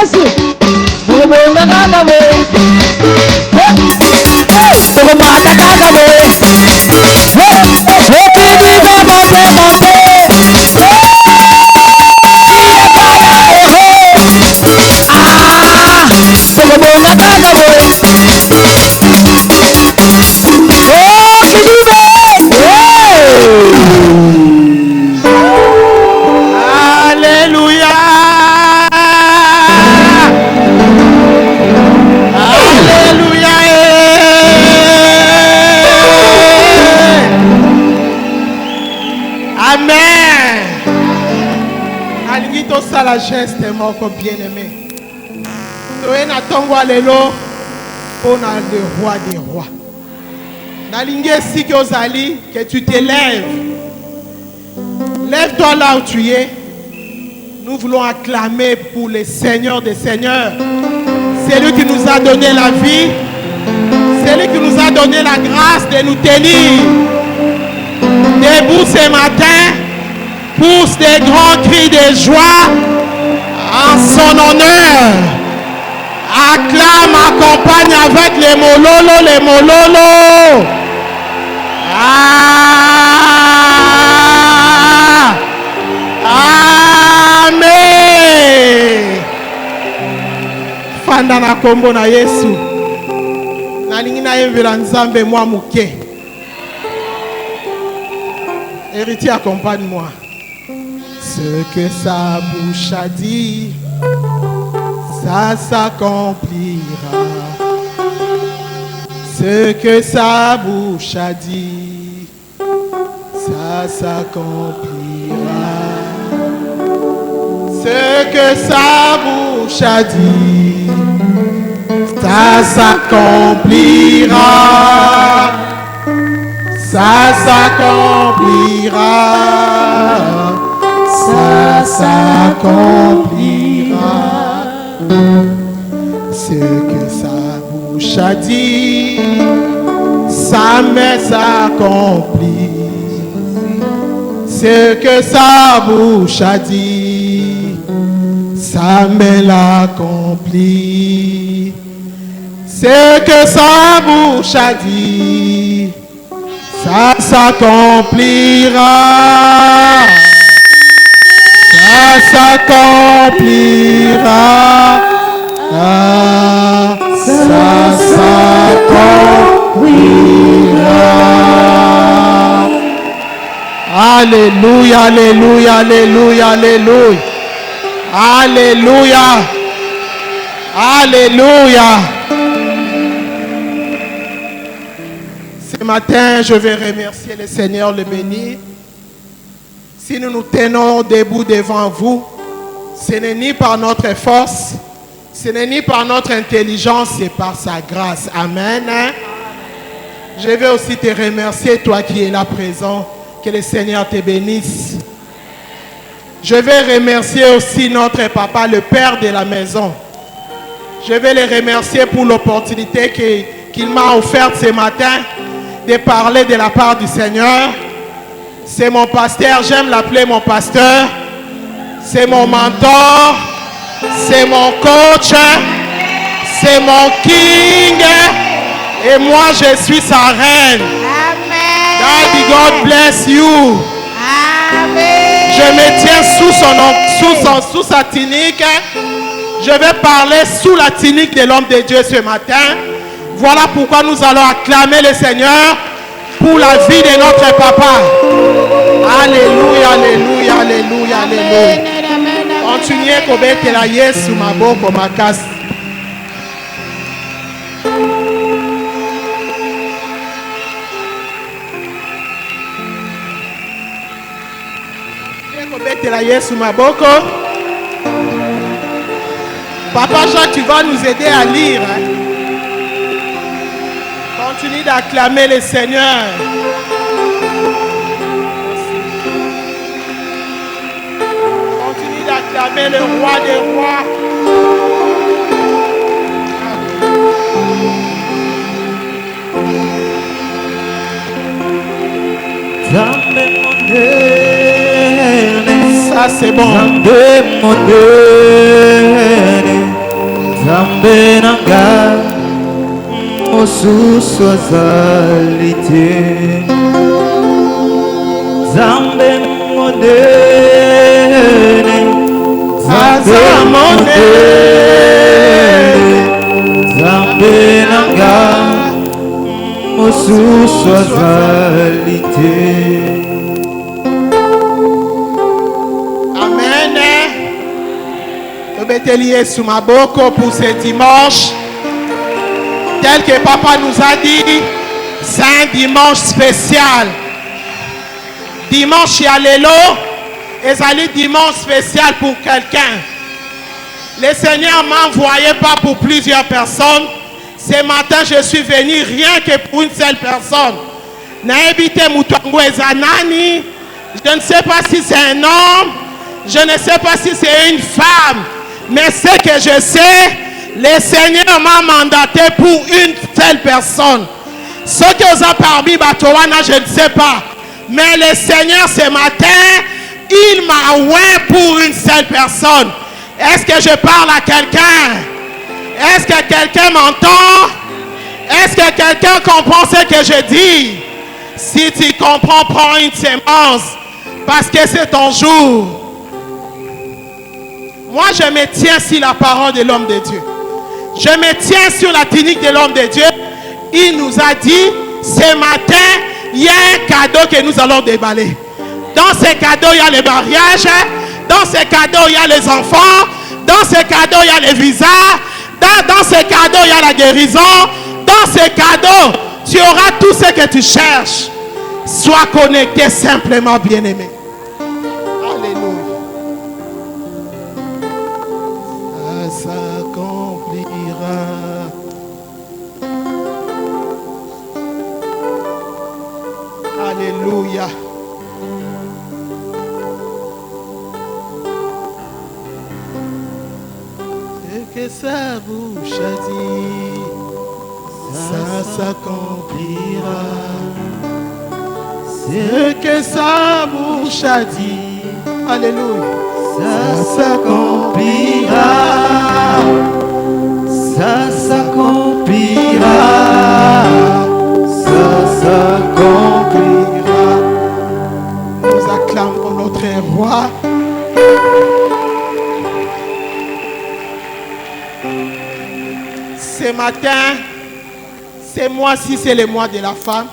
Yesu. Mubonga kaka we. Mubonga kaka we. Okibiza monte monte. Mubonga kaka we. Alléluia. Alléluia. Amen. Alingi to sala geste moko bien-aimé. Toye na tongo alelo pona le roi des rois. Nalingi esiki ozali que tu te lèves. Lève-toi là où tu es. Nous voulons acclamer pour le Seigneur des Seigneurs. C'est lui qui nous a donné la vie. C'est lui qui nous a donné la grâce de nous tenir debout ce matin. Pousse des grands cris de joie en son honneur. Acclame, accompagne avec les mololo, les mololo. Amen. Fanda na kombo na Yesu. Nalingi na yembela nzambe mwa muke. Héritier, accompagne-moi. Ce que sa bouche a dit, ça s'accomplira. Ce que sa bouche a dit, ça s'accomplira. Ce que sa bouche a dit, ça s'accomplira. Ça s'accomplira. Ça s'accomplira. Ce que sa bouche a dit, sa main s'accomplit. Ce que sa bouche a dit, sa main l'accomplit. Ce que sa bouche a dit, ça s'accomplira. Ça s'accomplira. Ça s'accomplira. Alléluia, alléluia, alléluia, alléluia. Alléluia. Alléluia. Ce matin, je vais remercier le Seigneur, le bénir. Si nous nous tenons debout devant vous, ce n'est ni par notre force, ce n'est ni par notre intelligence, c'est par sa grâce. Amen. Je vais aussi te remercier, toi qui es là présent, que le Seigneur te bénisse. Je vais remercier aussi notre papa, le père de la maison. Je vais le remercier pour l'opportunité qu'il m'a offerte ce matin de parler de la part du Seigneur. C'est mon pasteur, j'aime l'appeler mon pasteur. C'est mon mentor, c'est mon coach, c'est mon king. Et moi, je suis sa reine. Amen. Daddy, God bless you. Amen. Je me tiens sous sa tunique. Je vais parler sous la tunique de l'homme de Dieu ce matin. Voilà pourquoi nous allons acclamer le Seigneur pour la vie de notre papa. Alléluia, alléluia, alléluia, alléluia. Continuez kobete la Yesu maboko makasi. Kobete la Yesu maboko. Papa Jacques, tu vas nous aider à lire. Continue d'acclamer le Seigneur. Continue d'acclamer le roi des rois. Ça c'est bon. Zambe nanga mosusu azali te. Zambe monene, Zambe monene, Zambe nanga mosusu azali te. Amen. Tobeteli sous ma boko pour ce dimanche. Tel que papa nous a dit, c'est un dimanche spécial. Dimanche Yalélo, et ça dimanche spécial pour quelqu'un. Le Seigneur m'a envoyé pas pour plusieurs personnes. Ce matin, je suis venu rien que pour une seule personne. Naebite Mutongo Ezanani. Je ne sais pas si c'est un homme. Je ne sais pas si c'est une femme. Mais ce que je sais, le Seigneur m'a mandaté pour une seule personne. Ce que vous avez parmi Batowana, je ne sais pas. Mais le Seigneur, ce matin, il m'a oué pour une seule personne. Est-ce que je parle à quelqu'un? Est-ce que quelqu'un m'entend? Est-ce que quelqu'un comprend ce que je dis? Si tu comprends, prends une sémence. Parce que c'est ton jour. Moi, je me tiens sur la parole de l'homme de Dieu. Je me tiens sur la clinique de l'homme de Dieu. Il nous a dit, ce matin, il y a un cadeau que nous allons déballer. Dans ce cadeau, il y a le mariage. Dans ce cadeau, il y a les enfants. Dans ce cadeau, il y a les visas. Dans ce cadeau, il y a la guérison. Dans ce cadeau, tu auras tout ce que tu cherches. Sois connecté simplement, bien-aimé. Alléluia. Ça s'accomplira. Alléluia. Ce que sa bouche a dit, ça s'accomplira. Ce que sa bouche a dit, alléluia, ça s'accomplira. Ça s'accomplira. Ça s'accomplira. Nous acclamons notre roi. Ce matin, ce mois-ci, c'est le mois de la femme.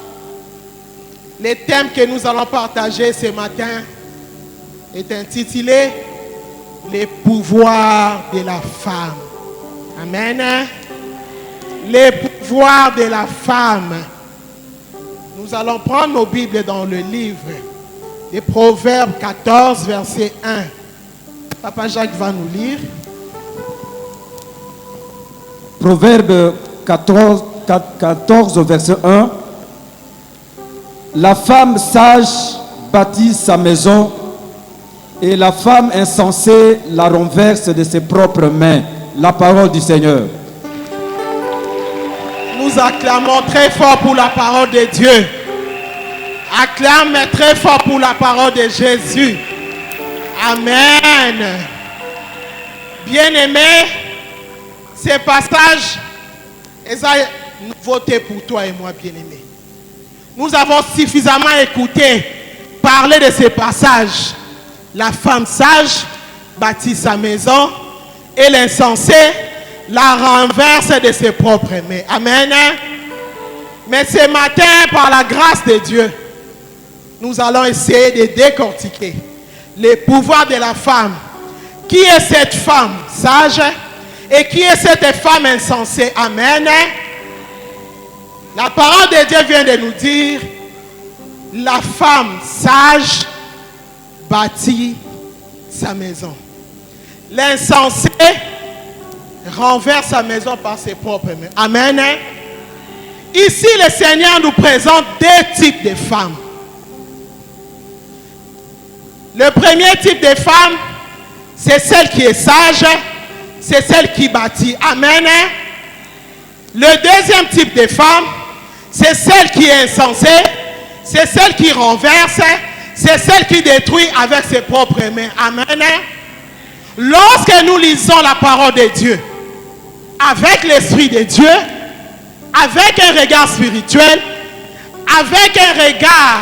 Le thème que nous allons partager ce matin est intitulé « Les pouvoirs de la femme ». Amen. Les pouvoirs de la femme. Nous allons prendre nos Bibles dans le livre des Proverbes 14, verset 1. Papa Jacques va nous lire. Proverbe 14, verset 1. La femme sage bâtit sa maison et la femme insensée la renverse de ses propres mains. La parole du Seigneur. Nous acclamons très fort pour la parole de Dieu. Acclame très fort pour la parole de Jésus. Amen. Bien-aimé, ces passages, ils ont voté pour toi et moi, bien-aimé. Nous avons suffisamment écouté parler de ces passages. La femme sage bâtit sa maison et l'insensé la renverse de ses propres mains. Amen. Mais ce matin, par la grâce de Dieu, nous allons essayer de décortiquer les pouvoirs de la femme. Qui est cette femme sage et qui est cette femme insensée? Amen. La parole de Dieu vient de nous dire, la femme sage bâtit sa maison. L'insensé renverse sa maison par ses propres mains. Amen. Ici, le Seigneur nous présente deux types de femmes. Le premier type de femme, c'est celle qui est sage, c'est celle qui bâtit. Amen. Le deuxième type de femme, c'est celle qui est insensée, c'est celle qui renverse, c'est celle qui détruit avec ses propres mains. Amen. Lorsque nous lisons la parole de Dieu, avec l'Esprit de Dieu, avec un regard spirituel, avec un regard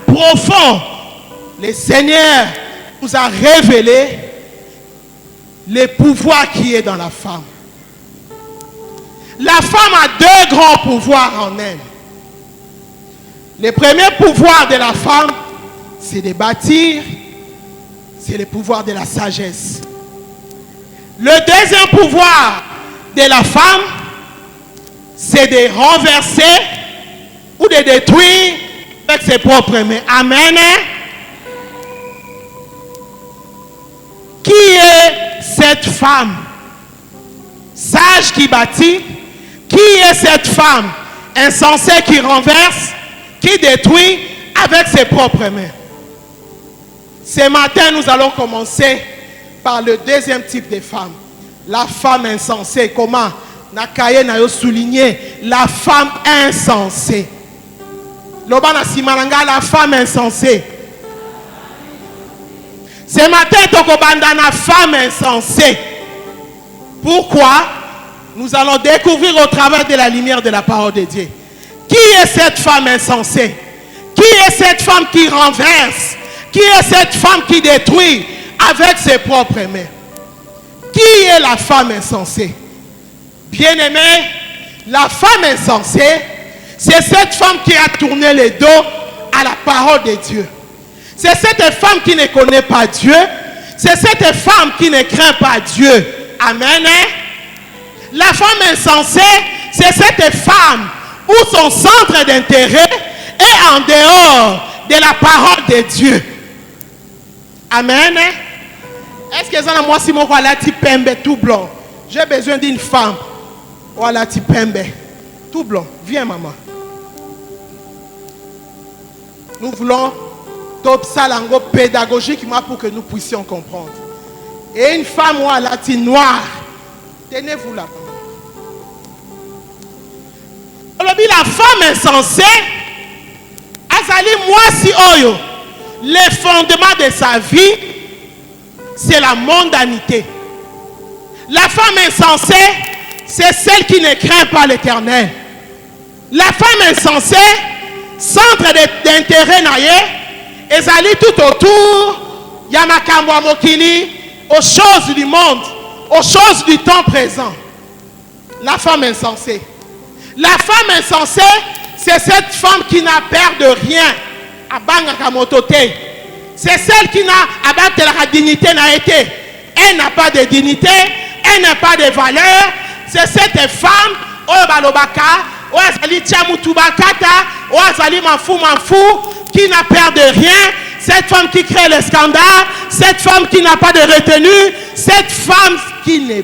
profond, le Seigneur nous a révélé le pouvoir qui est dans la femme. La femme a deux grands pouvoirs en elle. Le premier pouvoir de la femme, c'est de bâtir, c'est le pouvoir de la sagesse. Le deuxième pouvoir de la femme, c'est de renverser ou de détruire avec ses propres mains. Amen. Qui est cette femme sage qui bâtit? Qui est cette femme insensée qui renverse, qui détruit avec ses propres mains? Ce matin, nous allons commencer par le deuxième type de femme. La femme insensée. Comment? Nakaye na yo souligné la femme insensée. Lobana simalanga, la femme insensée. Ce matin, tokobanda na femme insensée. Pourquoi? Nous allons découvrir au travers de la lumière de la parole de Dieu. Qui est cette femme insensée? Qui est cette femme qui renverse? Qui est cette femme qui détruit avec ses propres mains? Qui est la femme insensée? Bien-aimé, la femme insensée, c'est cette femme qui a tourné le dos à la parole de Dieu. C'est cette femme qui ne connaît pas Dieu. C'est cette femme qui ne craint pas Dieu. Amen. La femme insensée, c'est cette femme où son centre d'intérêt est en dehors de la parole de Dieu. Amen. Est-ce que ça moi si mon voilà tipembe tout blanc? J'ai besoin d'une femme. Voilà tipembe tout blanc. Viens maman. Nous voulons top salango pédagogiquement pour que nous puissions comprendre. Et une femme voilà noire. Tenez-vous là. La femme insensée, Azali moi si oyo, le fondement de sa vie, c'est la mondanité. La femme insensée, c'est celle qui ne craint pas l'Éternel. La femme insensée, centre d'intérêt naïe, Ezali tout autour, Yamakamwa Mokili, aux choses du monde, aux choses du temps présent. La femme insensée. La femme insensée, c'est cette femme qui n'a peur de rien. C'est celle qui n'a abattu la dignité n'a été. Elle n'a pas de dignité, elle n'a pas de valeur. C'est cette femme, qui n'a peur de rien. Cette femme qui crée le scandale, cette femme qui n'a pas de retenue, cette femme qui n'est...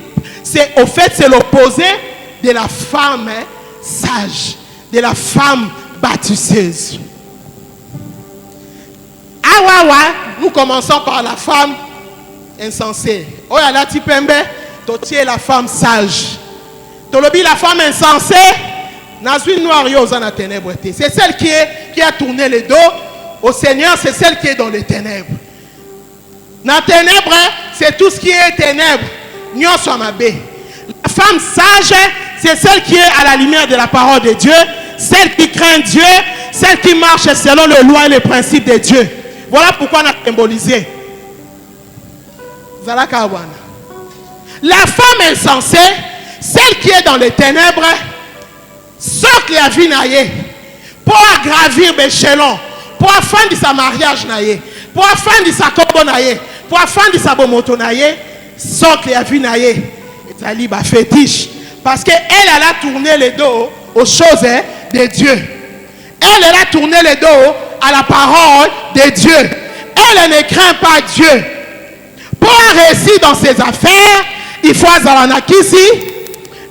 Au fait, c'est l'opposé de la femme sage, de la femme bâtisseuse. Nous commençons par la femme insensée. La la femme sage. La femme insensée, c'est celle qui a tourné le dos au Seigneur, c'est celle qui est dans les ténèbres. Dans les ténèbres, c'est tout ce qui est ténèbres. La femme sage, c'est celle qui est à la lumière de la parole de Dieu, celle qui craint Dieu, celle qui marche selon les lois et les principes de Dieu. Voilà pourquoi on a symbolisé. La femme insensée, celle qui est dans les ténèbres, saute la vie naïe pour agravir l'échelon, pour faire de sa mariage naïe, pour faire de sa combo naïe, pour faire de sa bomoto naïe, saute la vie naïe. C'est un fétiche. Parce qu'elle a tourné le dos aux choses de Dieu. Elle a tourné le dos à la parole de Dieu. Elle ne craint pas Dieu. Pour réussir dans ses affaires, il faut Zaranakisi,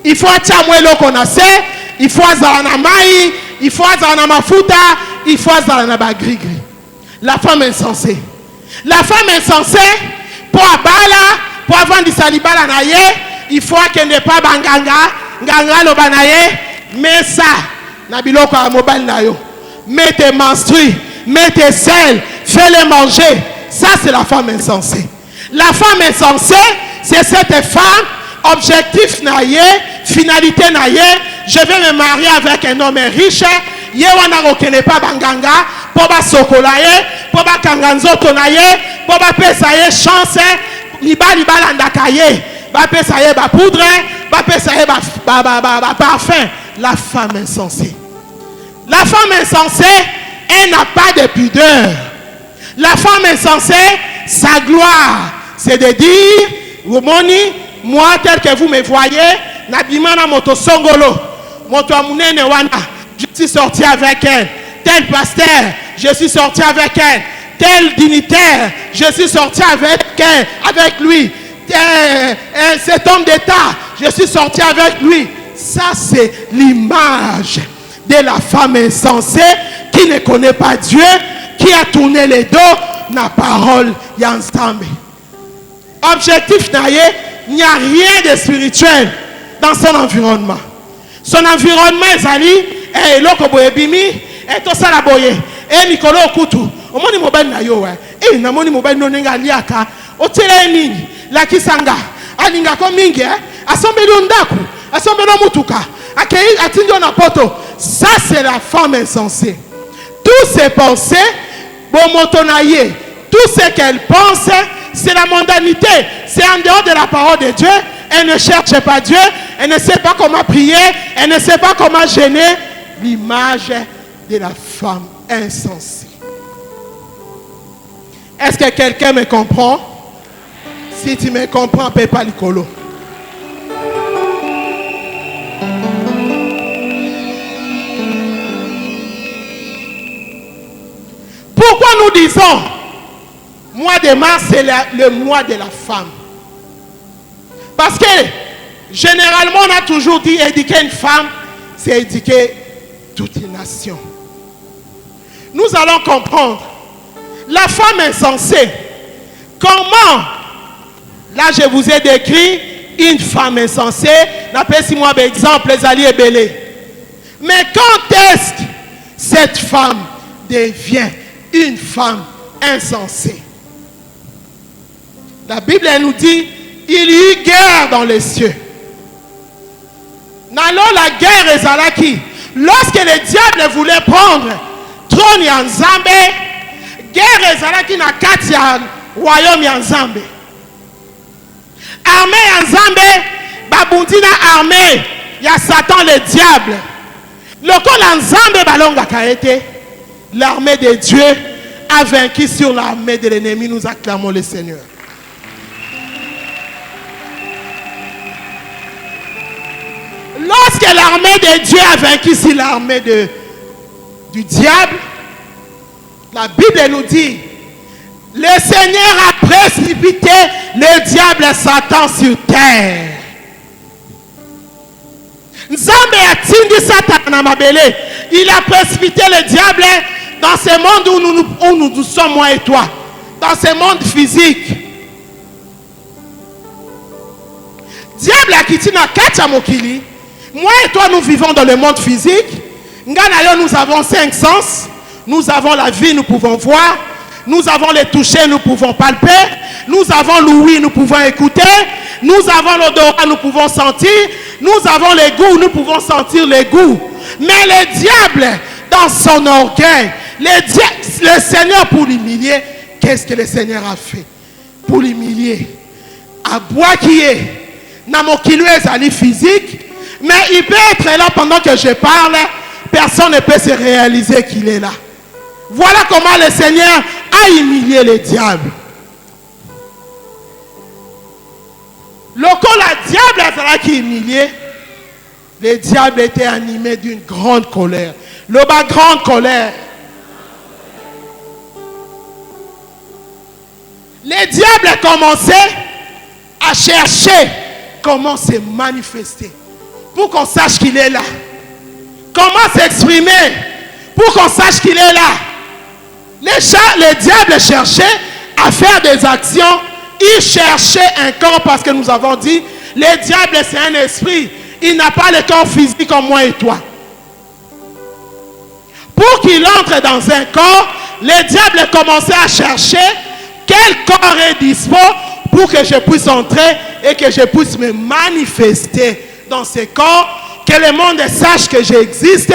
il faut Tchamwelo Konase, il faut Zaranamai, il faut Zaranamafuta, il faut Zaranabagrigri. La femme insensée. La femme insensée, pour Abala, pour avoir du salibala naye, il faut qu'elle n'ait pas banganga, nganga lo banaye, mais ça, nabiloko a mobile nayo. Mets tes menstrues, mets tes selles, fais-les manger. Ça, c'est la femme insensée. La femme insensée, c'est cette femme objectif naye, finalité naye, je vais me marier avec un homme riche. Ye wana kokene pa banganga, po ba sokola ye, po ba kanganzoto na ye, po ba pesa ye chance, libali balandaka ye, ba pesa ye ba poudre, ba pesa ye ba parfum. La femme insensée. La femme insensée, elle n'a pas de pudeur. La femme insensée, sa gloire, c'est de dire, Womoni, moi tel que vous me voyez, Nabimana moto songolo, moto amunene wana, je suis sorti avec elle. Tel pasteur, je suis sorti avec elle. Tel dignitaire, je suis sorti avec elle, avec lui. Cet homme d'État, je suis sorti avec lui. Ça, c'est l'image de la femme insensée qui ne connaît pas Dieu, qui a tourné les dos, la parole Yanstambe. Objectif, il n'y a rien de spirituel dans son environnement. Son environnement est ali, et l'oko boyebimi, et tout ça la boye, et Nicolo Kutu, au moni mobile na yo, et na moni mobile no nenga liaka, o tele nini, la kisanga, alinga komingi, asombe lundaku, asombe no mutuka, akei atindio na poto. Ça c'est la femme insensée. Tous ses pensées, bomotonaye, tout ce qu'elle pense, c'est la mondanité, c'est en dehors de la parole de Dieu. Elle ne cherche pas Dieu, elle ne sait pas comment prier, elle ne sait pas comment gêner. L'image de la femme insensée. Est-ce que quelqu'un me comprend? Si tu me comprends, paie pas l'icolo. Pourquoi nous disons mois de mars, c'est le mois de la femme? Parce que généralement, on a toujours dit éduquer une femme, c'est éduquer toute une nation. Nous allons comprendre. La femme insensée. Comment? Là, je vous ai décrit une femme insensée. N'appelez-moi exemple, les alliés belés. Mais quand est-ce que cette femme devient une femme insensée? La Bible elle nous dit, il y eut guerre dans les cieux. Nalo la guerre est Zalaki. Lorsque le diable voulait prendre trône en Zambé, guerre est Zalaki na kati ya royaume en Zambé. Armée en Zambé, babundina armée, ya Satan le diable. Lorsque en Zambé balonga kaete, l'armée de Dieu a vaincu sur l'armée de l'ennemi. Nous acclamons le Seigneur. Lorsque l'armée de Dieu a vaincu sur l'armée du diable, la Bible nous dit, le Seigneur a précipité le diable Satan sur terre. Nzambe a tindi Satan na mabele. Il a précipité le diable dans ce monde où nous sommes, moi et toi. Dans ce monde physique. Diable a quitté na kacha mokili. Moi et toi, nous vivons dans le monde physique. Nous avons 5 sens. Nous avons la vie, nous pouvons voir. Nous avons les toucher, nous pouvons palper. Nous avons l'ouïe, nous pouvons écouter. Nous avons l'odorat, nous pouvons sentir. Nous avons les goûts, nous pouvons sentir les goûts. Mais le diable, dans son orgueil, le Seigneur pour l'humilier, qu'est-ce que le Seigneur a fait? Pour l'humilier. À bois qui est, namokilo est physique. Mais il peut être là pendant que je parle. Personne ne peut se réaliser qu'il est là. Voilà comment le Seigneur a humilié le diable. Lorsque le diable a humilié, le diable était animé d'une grande colère. Le bas grande colère. Le diable a commencé à chercher comment se manifester. Pour qu'on sache qu'il est là. Comment s'exprimer pour qu'on sache qu'il est là. Le diable cherchait à faire des actions. Il cherchait un corps parce que nous avons dit, le diable c'est un esprit. Il n'a pas le corps physique comme moi et toi. Pour qu'il entre dans un corps, le diable commençait à chercher quel corps est dispo pour que je puisse entrer et que je puisse me manifester dans ce corps, que le monde sache que j'existe,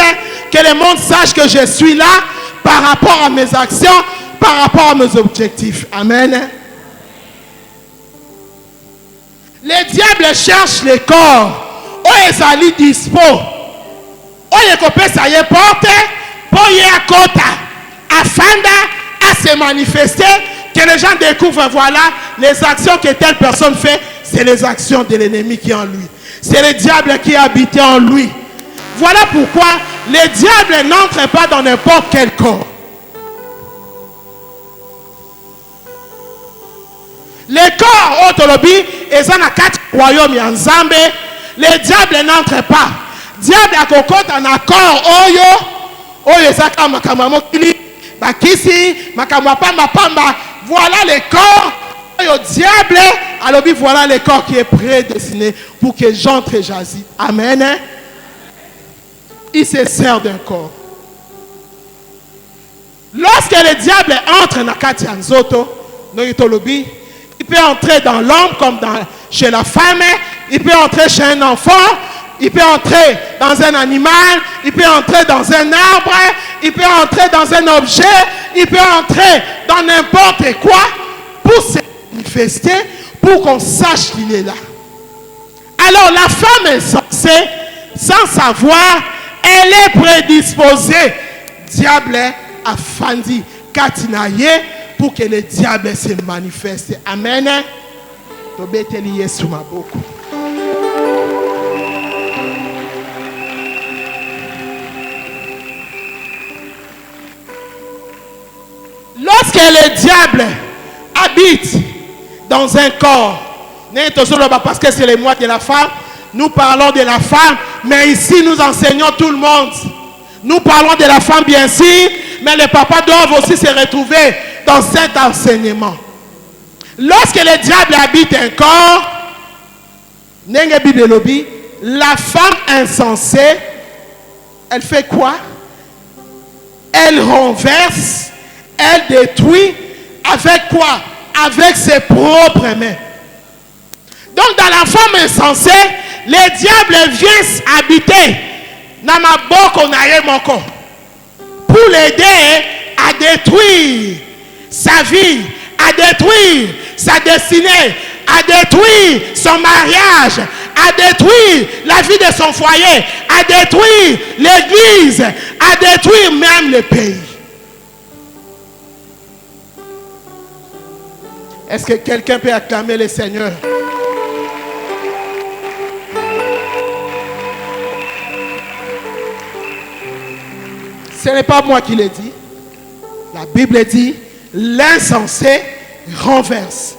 que le monde sache que je suis là par rapport à mes actions, par rapport à mes objectifs. Amen. Les diables cherchent le corps. Oh, ils allaient dispo. Oh, ils copains, ça y est, porte. Pour y à côté. Afin à se manifester. Que les gens découvrent, voilà, les actions que telle personne fait, c'est les actions de l'ennemi qui est en lui. C'est le diable qui habite en lui. Voilà pourquoi les diables n'entrent pas dans n'importe quel corps. Les corps autolobi et ça n'a quatre royaumes en Zambé. Les diables n'entrent pas. Diable a cocotte en accord oyo saka makamamo kili bakisi makamapa mapamba. Voilà les corps oyo diable alobi voilà les corps qui est prédestiné pour que j'entre et j'agisse. Amen. Il se sert d'un corps. Lorsque le diable entre dans Kati Anzoto, Noritolobi, il peut entrer dans l'homme comme chez la femme, il peut entrer chez un enfant, il peut entrer dans un animal, il peut entrer dans un arbre, il peut entrer dans un objet, il peut entrer dans n'importe quoi pour se manifester, pour qu'on sache qu'il est là. Alors la femme est censée, sans savoir, elle est prédisposée. Diable a fandi katinaye pour que le diable se manifeste. Amen. Tobeteli Yesu maboko. Lorsque le diable habite dans un corps, parce que c'est le mois de la femme, nous parlons de la femme, mais ici nous enseignons tout le monde. Nous parlons de la femme bien sûr, mais les papas doivent aussi se retrouver dans cet enseignement. Lorsque le diable habite un corps, la femme insensée, elle fait quoi? Elle renverse, elle détruit, avec quoi? Avec ses propres mains. Donc dans la femme insensée, le diable vient habiter dans ma boko na moko pour l'aider à détruire sa vie, à détruire sa destinée, à détruire son mariage, à détruire la vie de son foyer, à détruire l'église, à détruire même le pays. Est-ce que quelqu'un peut acclamer le Seigneur? Ce n'est pas moi qui l'ai dit. La Bible dit, l'insensé renverse.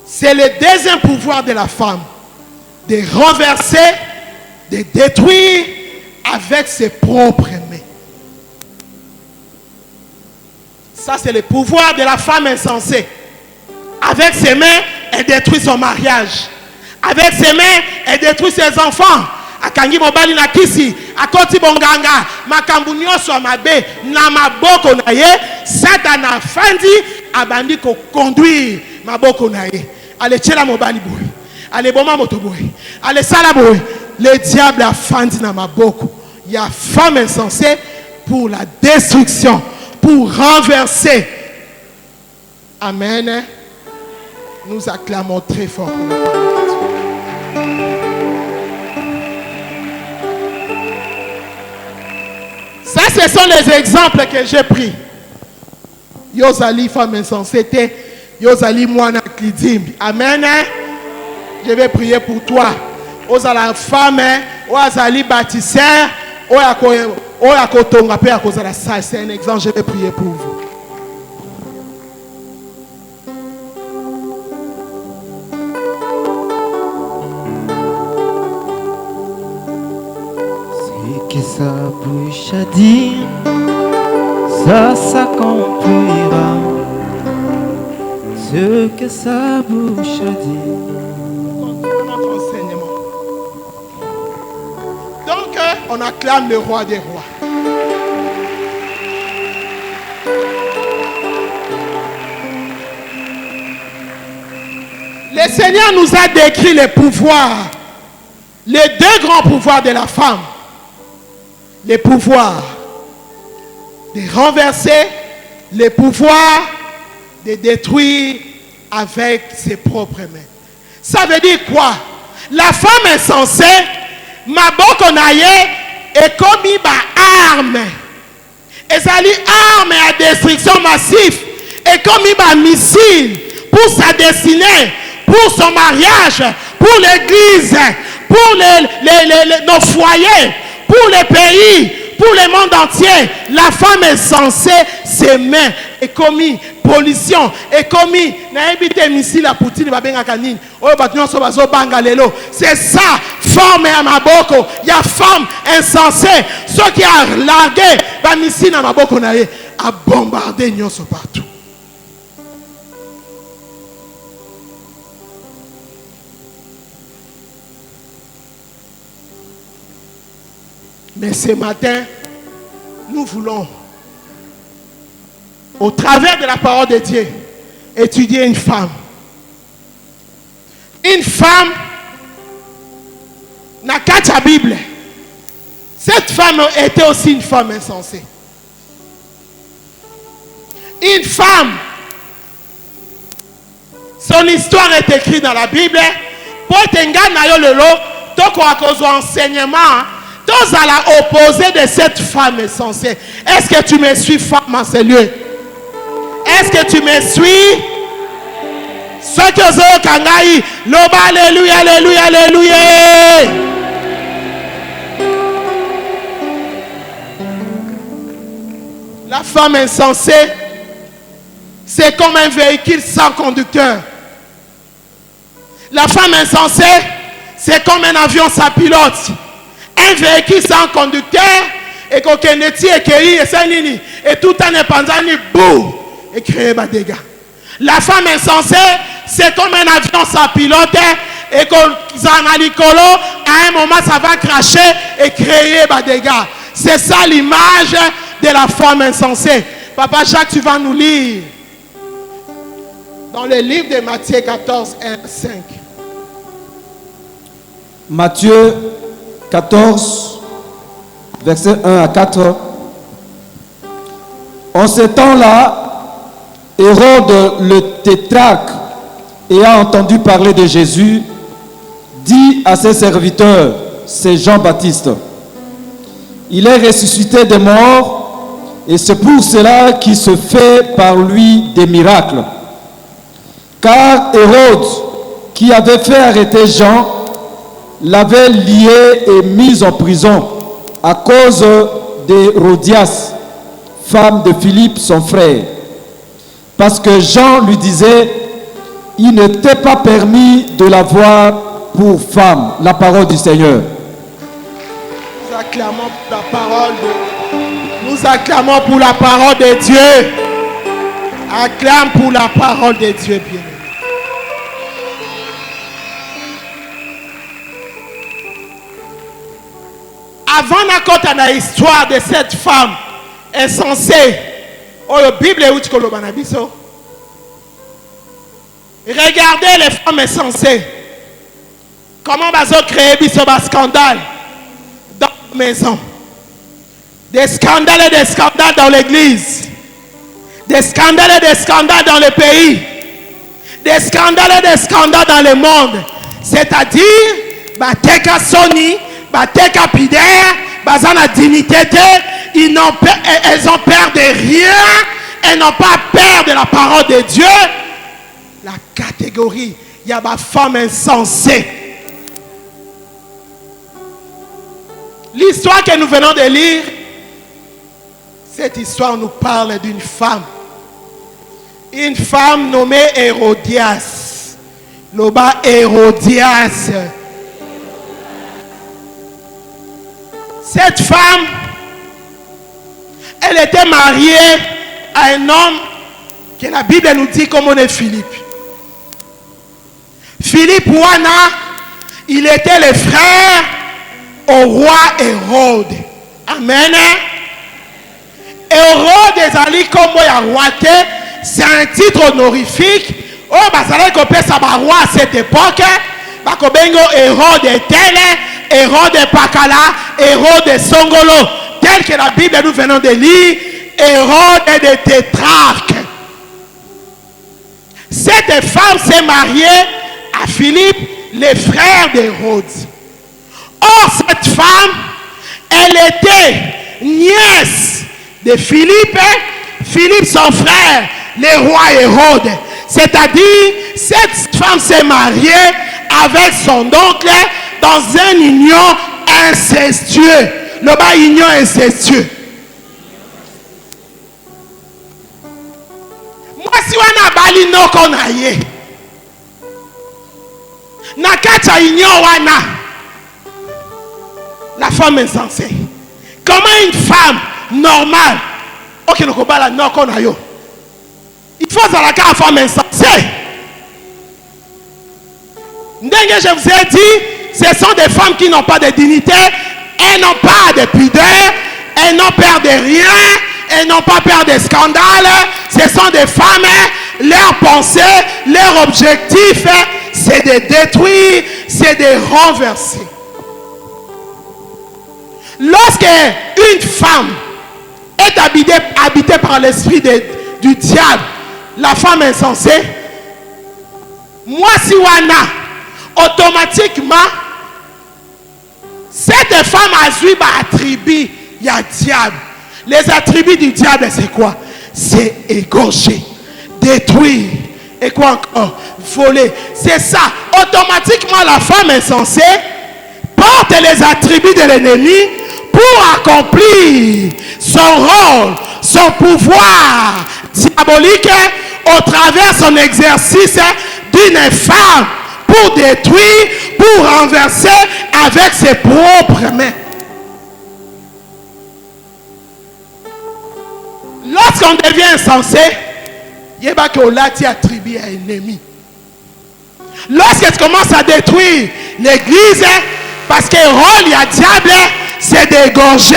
C'est le deuxième pouvoir de la femme. De renverser, de détruire avec ses propres mains. Ça, c'est le pouvoir de la femme insensée. Avec ses mains, elle détruit son mariage. Avec ses mains, elle détruit ses enfants. Akangi mobali na kisi, akoti bonganga, makambu nyonso mabe na maboko na ye, Satana fandi abandi ko conduire maboko na ye. Ale tchela mobali boy. Ale boma moto boy. Ale sala boy. Le diable a fandi na maboko. Il y a femme insensée pour la destruction, pour renverser. Amen. Nous acclamons très fort pour la parole de Dieu. Ça, ce sont les exemples que j'ai pris. Yozali, femme insensée, Yozali, moine klidim. Amen. Je vais prier pour toi. Ozala femme, Ozali bâtisseur, Oyakotonga, c'est un exemple, je vais prier pour vous. Que sa bouche a dit, ça s'accomplira. Ce que sa bouche a dit. Notre enseignement. Donc, on acclame le roi des rois. Le Seigneur nous a décrit les pouvoirs, les deux grands pouvoirs de la femme. Les pouvoirs de renverser, les pouvoirs de détruire avec ses propres mains. Ça veut dire quoi? La femme insensée, maboko naye, est comme une arme. Et ça dit arme à destruction massive, et comme un missile pour sa destinée, pour son mariage, pour l'église, pour nos foyers, pour les pays, pour le monde entier. La femme est censée s'aimer et commis pollution et commis naïbité missile à Poutine babenga kanini oyo bato nyonso bazobanga lelo. C'est ça forme ya maboko ya femme insensée, ceux qui a largué ba missile na maboko na ye a bombardé nyonso partout. Mais ce matin, nous voulons, au travers de la parole de Dieu, étudier une femme. Une femme n'a qu'à la Bible. Cette femme était aussi une femme insensée. Une femme, son histoire est écrite dans la Bible. Pour t'engager dans le lot, tu as un enseignement. Tous à la opposé de cette femme insensée. Est-ce que tu me suis, femme en ce lieu? Est-ce que tu me suis? Ce que je kangai, loba, alléluia, alléluia, alléluia. La femme insensée, c'est comme un véhicule sans conducteur. La femme insensée, c'est comme un avion sans pilote. Un véhicule sans conducteur et qu'on et tout en épandant boum et créer des dégâts. La femme insensée, c'est comme un avion sans pilote et qu'on à un moment ça va cracher et créer des dégâts. C'est ça l'image de la femme insensée. Papa Jacques, tu vas nous lire dans le livre de Matthieu 14, 1, 5. Matthieu 14, versets 1 à 4. En ce temps-là, Hérode le tétrarque, ayant entendu parler de Jésus, dit à ses serviteurs, c'est Jean-Baptiste, il est ressuscité des morts, et c'est pour cela qu'il se fait par lui des miracles. Car Hérode, qui avait fait arrêter Jean, l'avait lié et mis en prison à cause d'Hérodias, femme de Philippe, son frère. Parce que Jean lui disait, il n'était pas permis de l'avoir pour femme. La parole du Seigneur. Nous acclamons pour la parole Nous acclamons pour la parole de Dieu. Acclame pour la parole de Dieu, bien. Avant de raconter l'histoire de cette femme insensée, la Bible est où tu regardez les femmes insensées. Comment ils ont créé un scandale dans la maison. Des scandales et des scandales dans l'église. Des scandales et des scandales dans le pays. Des scandales et des scandales dans le monde. C'est-à-dire, Bateka Sony, Bateka Pider, Bazana dignité, elles ont peur de rien, elles n'ont pas peur de la parole de Dieu. La catégorie, il y a ma femme insensée. L'histoire que nous venons de lire, cette histoire nous parle d'une femme. Une femme nommée Hérodias. Loba Hérodias. Cette femme, elle était mariée à un homme que la Bible nous dit comme on est Philippe. Philippe Wana, il était le frère au roi Hérode. Amen. Hérode est allé comme roi. C'est un titre honorifique oh bazalaki kopesa baroi à cette époque bakobengo héros de tel, héros de pakala, héros de songolo, tel que la Bible nous venons de lire, héros de tétrarques. Cette femme s'est mariée à Philippe, le frère d'Hérode. Or, cette femme, elle était nièce de Philippe, Philippe son frère, le roi Hérode. C'est-à-dire, cette femme s'est mariée avec son oncle dans une union incestueuse. Le bas union incestueuse. Moi, si on a bali no konaye, na kacha union wana, la femme insensée. Comment une femme normale, ok, nous kobala no konayo. Il faut que la femme insensée. Je vous ai dit, ce sont des femmes qui n'ont pas de dignité, elles n'ont pas de pudeur, elles n'ont peur de rien, elles n'ont pas peur de scandales. Ce sont des femmes, leur pensée, leur objectif, c'est de détruire, c'est de renverser. Lorsque une femme est habitée par l'esprit du diable, la femme insensée, moi si wana, automatiquement, cette femme a eu attribut, il y a diable. Les attributs du diable, c'est quoi? C'est égorger, détruire, et quoi encore? Voler. C'est ça. Automatiquement, la femme insensée porte les attributs de l'ennemi pour accomplir son rôle, son pouvoir diabolique au travers son exercice d'une femme pour détruire, pour renverser avec ses propres mains. Lorsqu'on devient insensé, il y a que l'ati attribué à l'ennemi. Lorsque tu commences à détruire l'église, parce que le rôle, il y a diable, c'est d'égorger,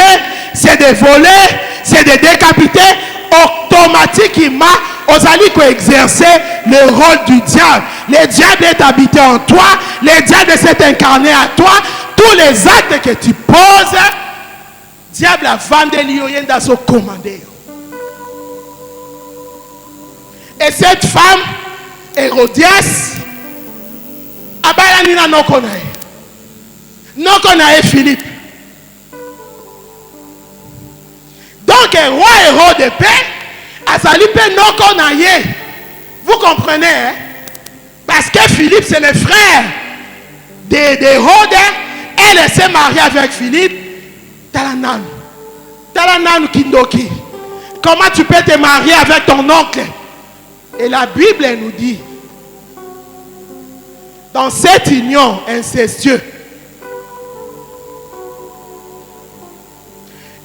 c'est de voler, c'est de décapiter, automatiquement, aux alliés qui exercer le rôle du diable. Le diable est habité en toi, le diable s'est incarné à toi. Tous les actes que tu poses, le diable a vendu l'yoyen dans son commandé. Et cette femme, Hérodias, Abayanina Nokonae. Nokonae Philippe. Donc, le roi Hérode de paix, Azalipe Nokonae. Vous comprenez, hein? Parce que Philippe, c'est le frère d'Hérode. Elle s'est mariée avec Philippe. Talanan. Talanan Kindoki. Comment tu peux te marier avec ton oncle? Et la Bible nous dit, dans cette union incestueuse,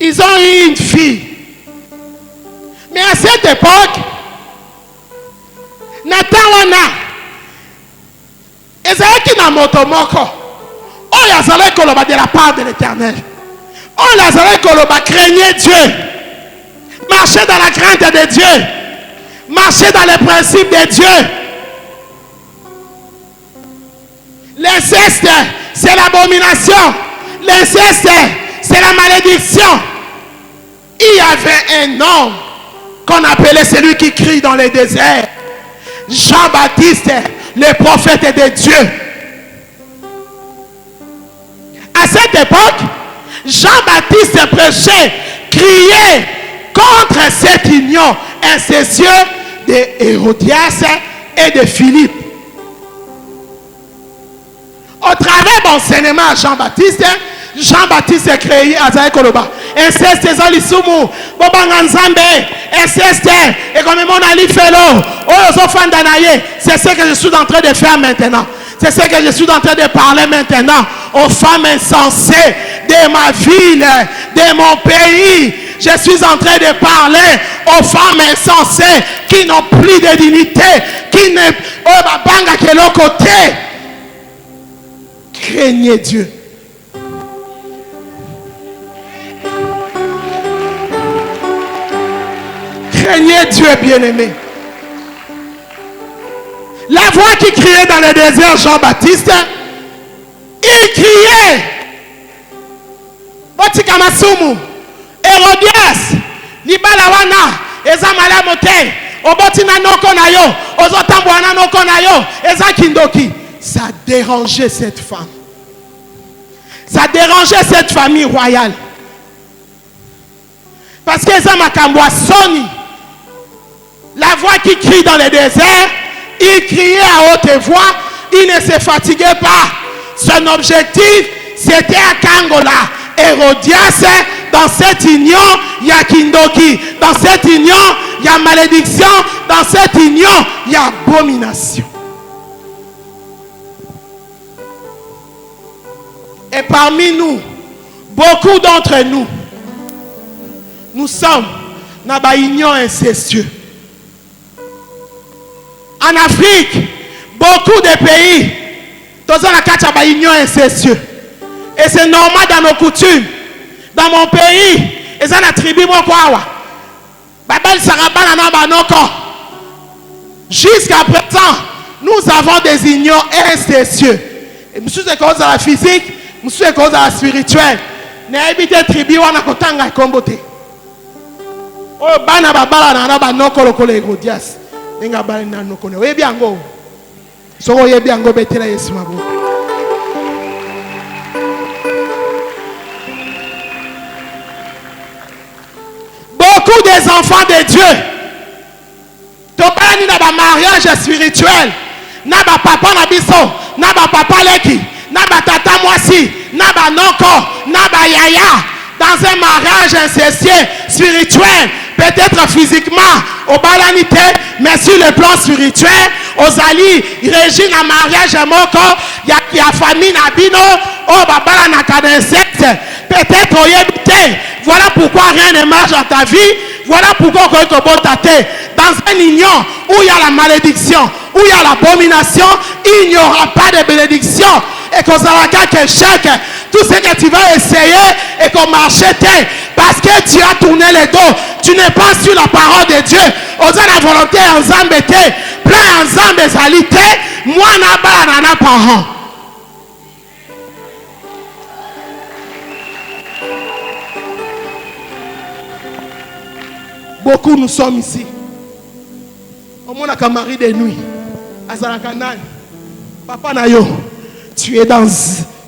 ils ont eu une fille. Mais à cette époque, Nathan wana, ezalaki na motomoko. Oh yazalaki koloba de la part de l'Éternel. Oh yazalaki koloba craignez Dieu. Marchez dans la crainte de Dieu. Marchez dans les principes de Dieu. L'inceste, c'est l'abomination. L'inceste, c'est la malédiction. Il y avait un homme qu'on appelait celui qui crie dans les déserts. Jean-Baptiste, le prophète de Dieu. À cette époque, Jean-Baptiste prêchait, criait contre cette union incestueuse de Hérodias et de Philippe. Au travers de l'enseignement à Jean-Baptiste, Jean-Baptiste a créé Azaï Koloba. Inceste Zolisumu, Bobanganzambe, inceste, et comme mon ali Felo, c'est ce que je suis en train de faire maintenant. C'est ce que je suis en train de parler maintenant aux femmes insensées de ma ville, de mon pays. Je suis en train de parler aux femmes insensées qui n'ont plus de dignité, qui ne banga que l'autre côté. Craignez Dieu. Craignez Dieu, bien-aimé. voix qui criait dans le désert, Jean-Baptiste, il criait. Botika masumu. Hérodias, libala wana, eza malamu te. Obotina noko na yo, ozotambwana noko na yo, eza kindoki. Ça dérangeait cette femme. Ça dérangeait cette famille royale. Parce que eza makambo soni. La voix qui crie dans le désert, il criait à haute voix, il ne se fatiguait pas. Son objectif, c'était à Kangola. Hérodias, dans cette union, il y a Kindoki. Dans cette union, il y a malédiction. Dans cette union, il y a abomination. Et parmi nous, beaucoup d'entre nous, nous sommes dans une union incestueuse. En Afrique, beaucoup de pays, tous ont une union incestueuse. Et c'est normal dans nos coutumes. Dans mon pays, ils ont attribué mon quoi. Jusqu'à présent, nous avons des unions incestueuses. Et monsieur, c'est cause de la physique, monsieur, c'est cause de la spirituelle. N'habitez tribu, on a kotanga kombote. Oh, bana babala na ba noko lokole Hérodias. Nenga bala na noko ne. Oyebi ango. Soko oyebi ango betela Yesu mabo. Beaucoup des enfants de Dieu, topani na ba mariage spirituel, na ba papa na biso, na ba papa leki, na ba tata mwasi, na ba noko, na ba yaya, dans un mariage incestueux spirituel, peut-être physiquement, au balanité, mais sur le plan spirituel, aux alliés, régime un mariage moko, il y a famille na bino, oh babala na kadensect, peut-être au yébité. Voilà pourquoi rien ne marche dans ta vie. Voilà pourquoi on peut dans une union où il y a la malédiction, où il y a l'abomination, il n'y aura pas de bénédiction. Et qu'on s'en que chaque, tout ce que tu vas essayer et qu'on marche parce que tu as tourné le dos. Tu n'es pas sur la parole de Dieu. Aux la volonté en zambete, plein en zambezalité, moi n'a pas parent. Beaucoup nous sommes ici. Au monde a mari de nuit. Azala Kanal. Papa Nayo, tu es dans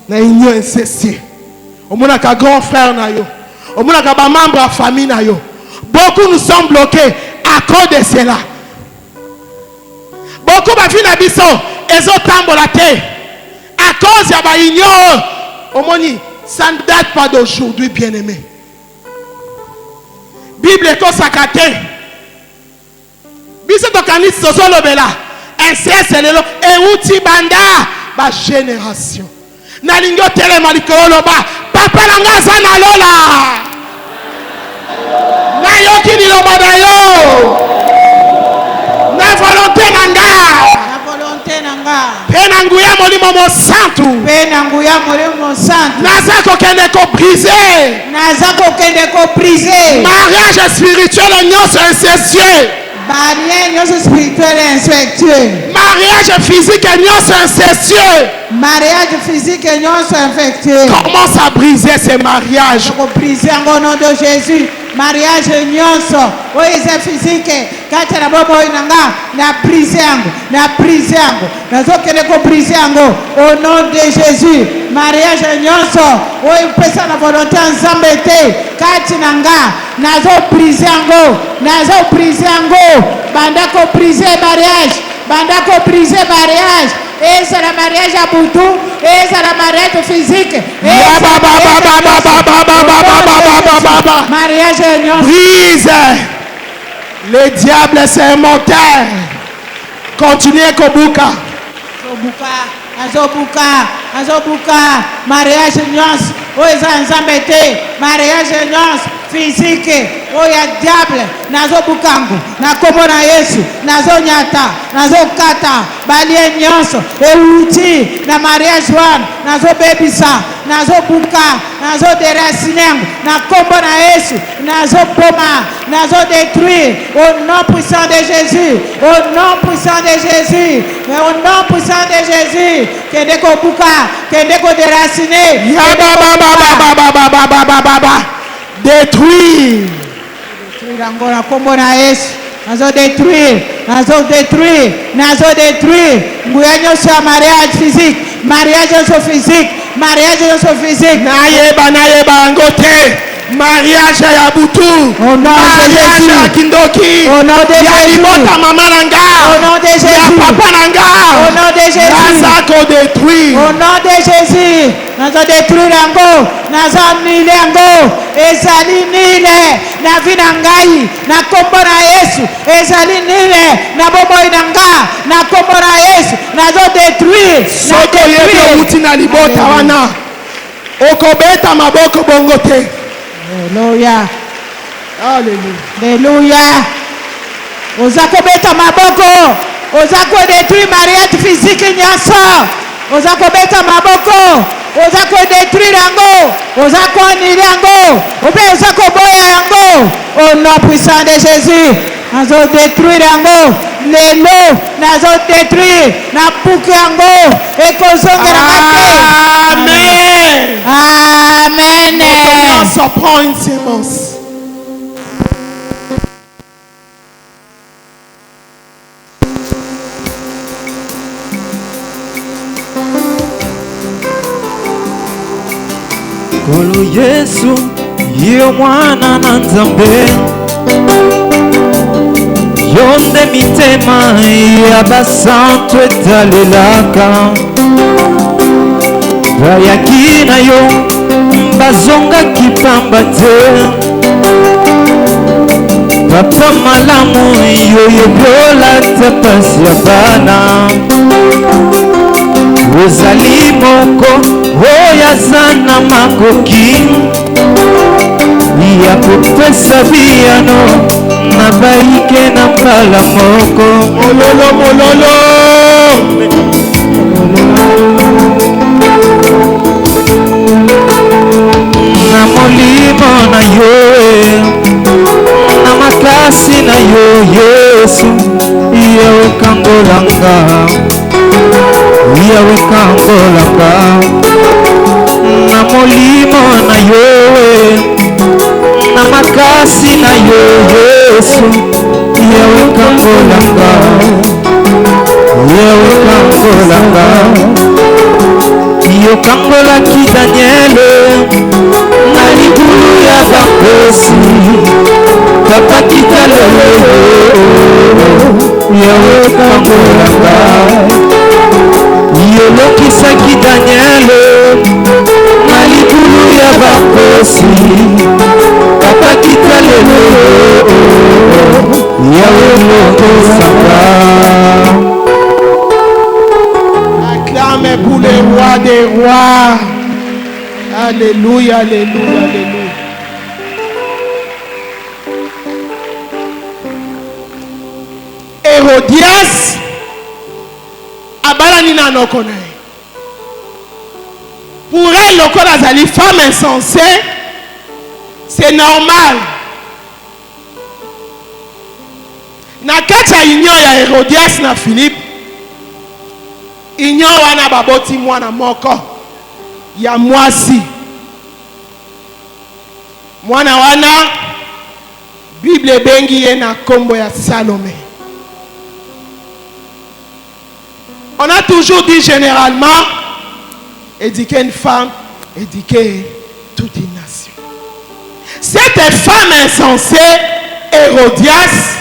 une union incestueuse. Au monde a grand frère Nayo. Au monde a membre de la famille Nayo. Beaucoup nous sommes bloqués à cause de cela. Beaucoup de filles n'habitent et ont tambolé. À cause de la union. Au monde, ça ne date pas d'aujourd'hui, bien-aimé. Bible est consacrée. Bible est consacrée. Inceste lelo euti banda ba génération. Na lingo tele malikolo ba papa nanga sana lola. Na yo kini lo badayo. Na volonté nanga. Na volonté nanga. Pena nguya molimo mo santu. Pena nguya molimo santu. Naza ko kende ko briser. Naza ko kende ko briser. Mariage spirituel nyonso incestueux. Mariage spirituel incestueux. Mariage physique incestueux. Mariage physique infectueux. Commence à briser ces mariages. Briser au nom de Jésus. Mariage nyonso. Oui, c'est physique. Quand tu as bobo inanga, na briser ango, na briser ango. Na zokene ko briser ango au nom de Jésus. Mariage nyonso. Oui, pesa na volonté nzambete. Quand nanga, na zo briser ango, na zo briser ango. Banda ko briser mariage. Banda ko briser mariage. Et c'est le mariage à Boutou, et c'est le mariage physique. Mariage brise. Le diable c'est menteur. Continuez Kobuka. Azobuka, mariage nyons, oeza nzambete, mariage nyons, physique oya diable nazo bukangu na kombo na Yesu nazo nyata nazo kata balie nyonso euti na mariage wana nazo bebisa nazo buka nazo déracinengu na kombo na Yesu nazo poma nazo détruire au nom puissant de Jésus, au nom puissant de Jésus, au nom puissant de Jésus, kende ko buka kende ko déraciner Ya ba. Détruire. Rango na kombo na Yesu nazo détruire nguya nyonso ya mariage physique mariage nyonso physique Nayeba yango te. Mariage ya butu. Au nom de Mariage Jésus. ya kindoki. Au nom de Ya Jésus. libota mama nanga. Au nom de Jésus. Ya papa nanga. Au nom de Jésus. Naza ko détruire. Au nom de Jésus, nazo détruire yango, nazo annule yango, ezali nile na vie na ngai, na kombo na Yesu, ezali nile na bomoi na nga, na kombo na Yesu, nazo détruire, Soto yebi outi na libota wana. Okobeta maboko bongo te. Alléluia, Alléluia. alléluia. Oza kobeta maboko, oza ko détruire mariage physique nyonso, oza kobeta maboko, oza ko détruire yango, oza ko annule yango, ope oza ko boya yango, au nom puissant de Jésus, nazo détruire yango, lelo nazo détruire, na puki yango, ekozongela mate. Amen. Amen. On s'en prend une sémence. Kolo Yesu yo mwana na Nzambe yonde mitema ya basantu etalelaka bayaki na yo bazongaki pamba te papa malamu yo yobolata pasi ya bana ozali moko oyo aza na makoki ya kopesa biyano na baike na mbala moko Mololo. na molimo na yo na makasi na yo Yesu yawe kangolanga na molimo na yo na makasi na yo Yesu yawe kangolanga yokangolaki Daniele na libulu ya bakosi papa kita lelo yawe kangolanga yolokisaki Daniele na libulu ya bakosi papa kita lelo yawe lokosanga. Acclame pour le roi des rois. Alléluia, alléluia, alléluia. Hérodias abalani na noko na ye. Pour elle, lokola azali femme insensée, c'est normal. Na kati ya union ya Hérodias na Philippe, union wana baboti mwana moko ya mwasi. Mwana wana Bible bengi ye na kombo ya Salomé. On a toujours dit généralement, éduquer une femme, éduquer toute une nation. Cette femme insensée, Hérodias,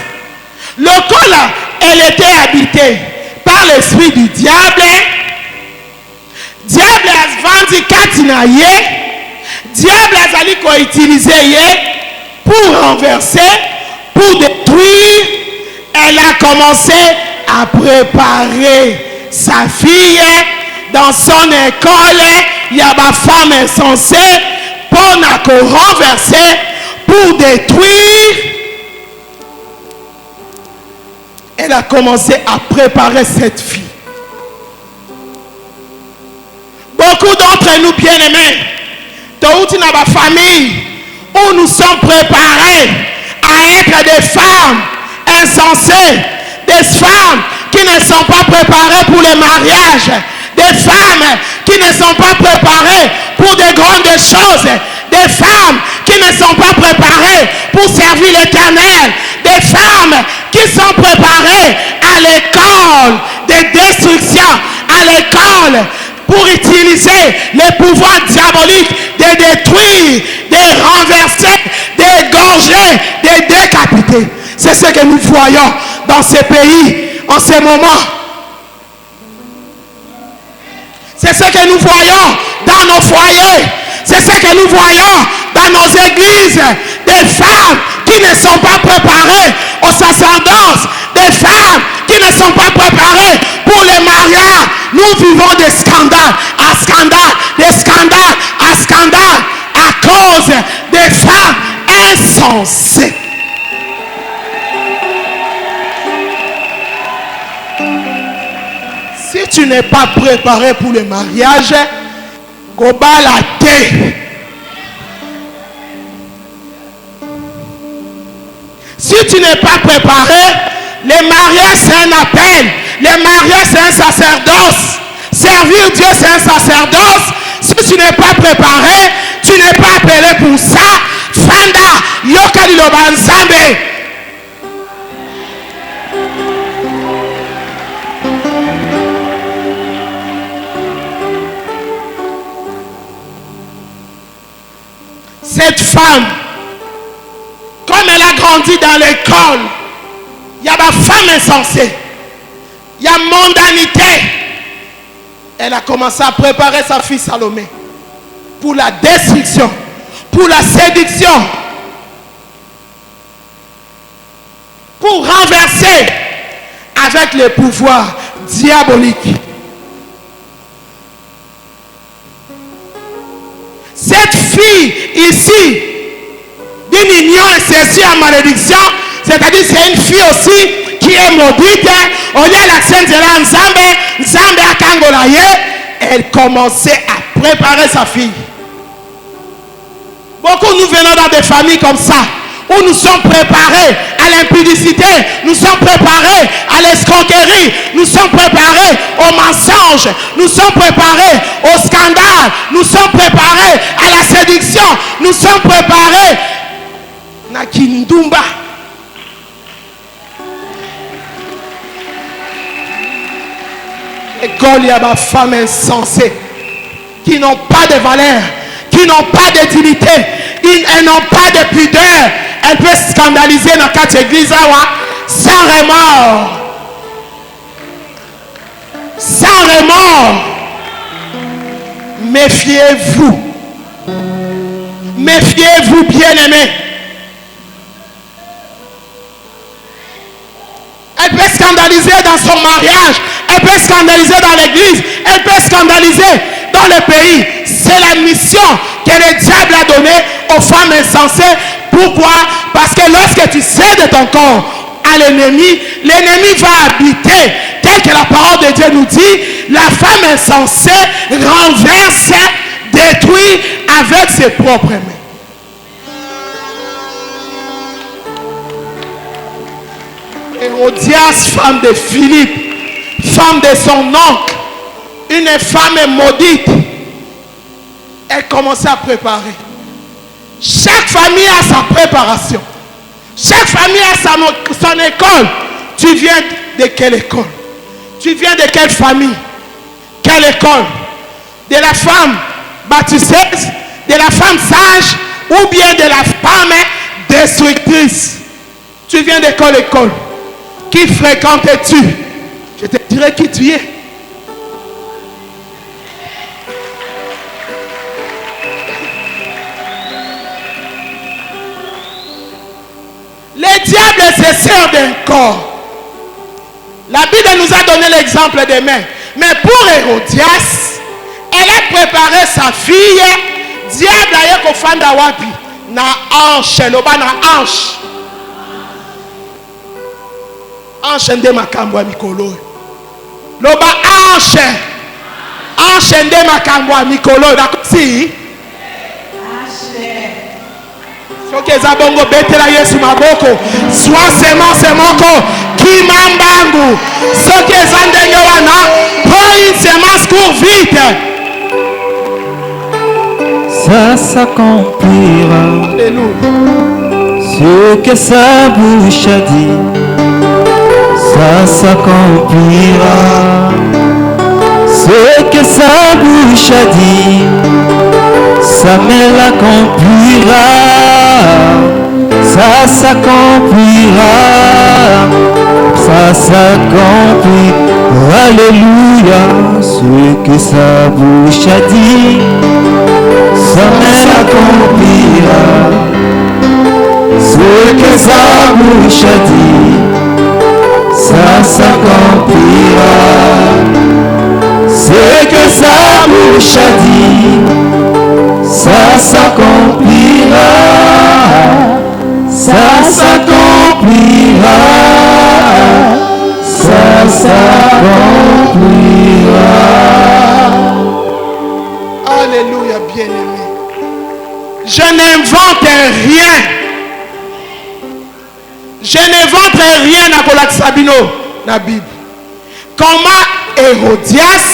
lokola, elle était habitée par l'esprit du diable. Diable a vendu katina ye. Diable a ko utiliser ye pour renverser, pour détruire. Elle a commencé à préparer sa fille dans son école. Il y a ma femme insensée pour la renverser, pour détruire, elle a commencé à préparer cette fille. Beaucoup d'entre nous, bien-aimés, dans ma famille, où nous sommes préparés à être des femmes insensées, des femmes qui ne sont pas préparées pour le mariage, des femmes qui ne sont pas préparées pour de grandes choses, des femmes qui ne sont pas préparées pour servir l'Éternel, des femmes qui sont préparées à l'école de destruction, à l'école pour utiliser les pouvoirs diaboliques de détruire, de renverser, d'égorger, de décapiter. C'est ce que nous voyons dans ces pays en ce moment. C'est ce que nous voyons dans nos foyers. C'est ce que nous voyons dans nos églises. Des femmes qui ne sont pas préparées au sacerdoce. Des femmes qui ne sont pas préparées pour les mariages. Nous vivons des scandales à scandales, des scandales à scandales à cause des femmes insensées. Si tu n'es pas préparé pour le mariage, go balader. Si tu n'es pas préparé, le mariage c'est un appel, le mariage c'est un sacerdoce. Servir Dieu c'est un sacerdoce. Si tu n'es pas préparé, tu n'es pas appelé pour ça. Fanda, yokali lobanzambe. Cette femme, comme elle a grandi dans l'école, il y a ma femme insensée, il y a mondanité. Elle a commencé à préparer sa fille Salomé pour la destruction, pour la séduction, pour renverser avec les pouvoirs diaboliques. Cette fille ici, d'une union incestueuse à malédiction, c'est-à-dire c'est une fille aussi qui est maudite. On y a l'accent de la Nzambe à Kangolaye. Elle commençait à préparer sa fille. Beaucoup nous venons dans des familles comme ça, où nous sommes préparés à l'impudicité, nous sommes préparés à l'escroquerie, nous sommes préparés au mensonge, nous sommes préparés au scandale, nous sommes préparés à la séduction, nous sommes préparés à Kindumba. L'école, il y a des femmes insensées qui n'ont pas de valeur, qui n'ont pas de dignité, elles n'ont pas de pudeur. Elles peuvent scandaliser dans quatre églises sans remords. Sans remords. Méfiez-vous. Méfiez-vous, bien-aimés. Elle peut scandaliser dans son mariage. Elle peut scandaliser dans l'église. Elle peut scandaliser dans le pays. C'est la mission que le diable a donnée aux femmes insensées. Pourquoi? Parce que lorsque tu cèdes ton corps à l'ennemi, l'ennemi va habiter. Tel que la parole de Dieu nous dit, la femme insensée renverse, détruit avec ses propres mains. Hérodias, femme de Philippe, femme de son oncle, une femme maudite, elle commençait à préparer. Chaque famille a sa préparation. Chaque famille a son école. Tu viens de quelle école? Tu viens de quelle famille? Quelle école? De la femme baptiseuse, de la femme sage ou bien de la femme destructrice? Tu viens de quelle école? Qui fréquentes-tu? Je te dirai qui tu es. Le diable se sert d'un corps. La Bible nous a donné l'exemple des mains. Mais pour Hérodias, elle a préparé sa fille. Diable a eu qu'au fan d'Awapi. na hanche, loba na hanche. Hanche nde makambo ya mikolo. Loba hanche. Hanche nde makambo ya mikolo. D'accord si? Soki eza bongo betela Yesu maboko. Soit semence moko kimambangu. Soki eza ndenge wana, prends une semence, cours vite. Ça s'accomplira. Alléluia. Ce que sa bouche a dit, ça s'accomplira. Ce que sa bouche a dit, ça me l'accomplira. Ça s'accomplira. Ça s'accomplira. Alléluia. Ce que sa bouche a dit, ça me l'accomplira. Ce que sa bouche a dit, ça s'accomplira. Ce que sa bouche a dit, ça s'accomplira. Ça s'accomplira. Ça s'accomplira. Alléluia, bien-aimé. Je n'invente rien. Je n'invente rien à Kolak Sabino, la Bible. Comment Hérodias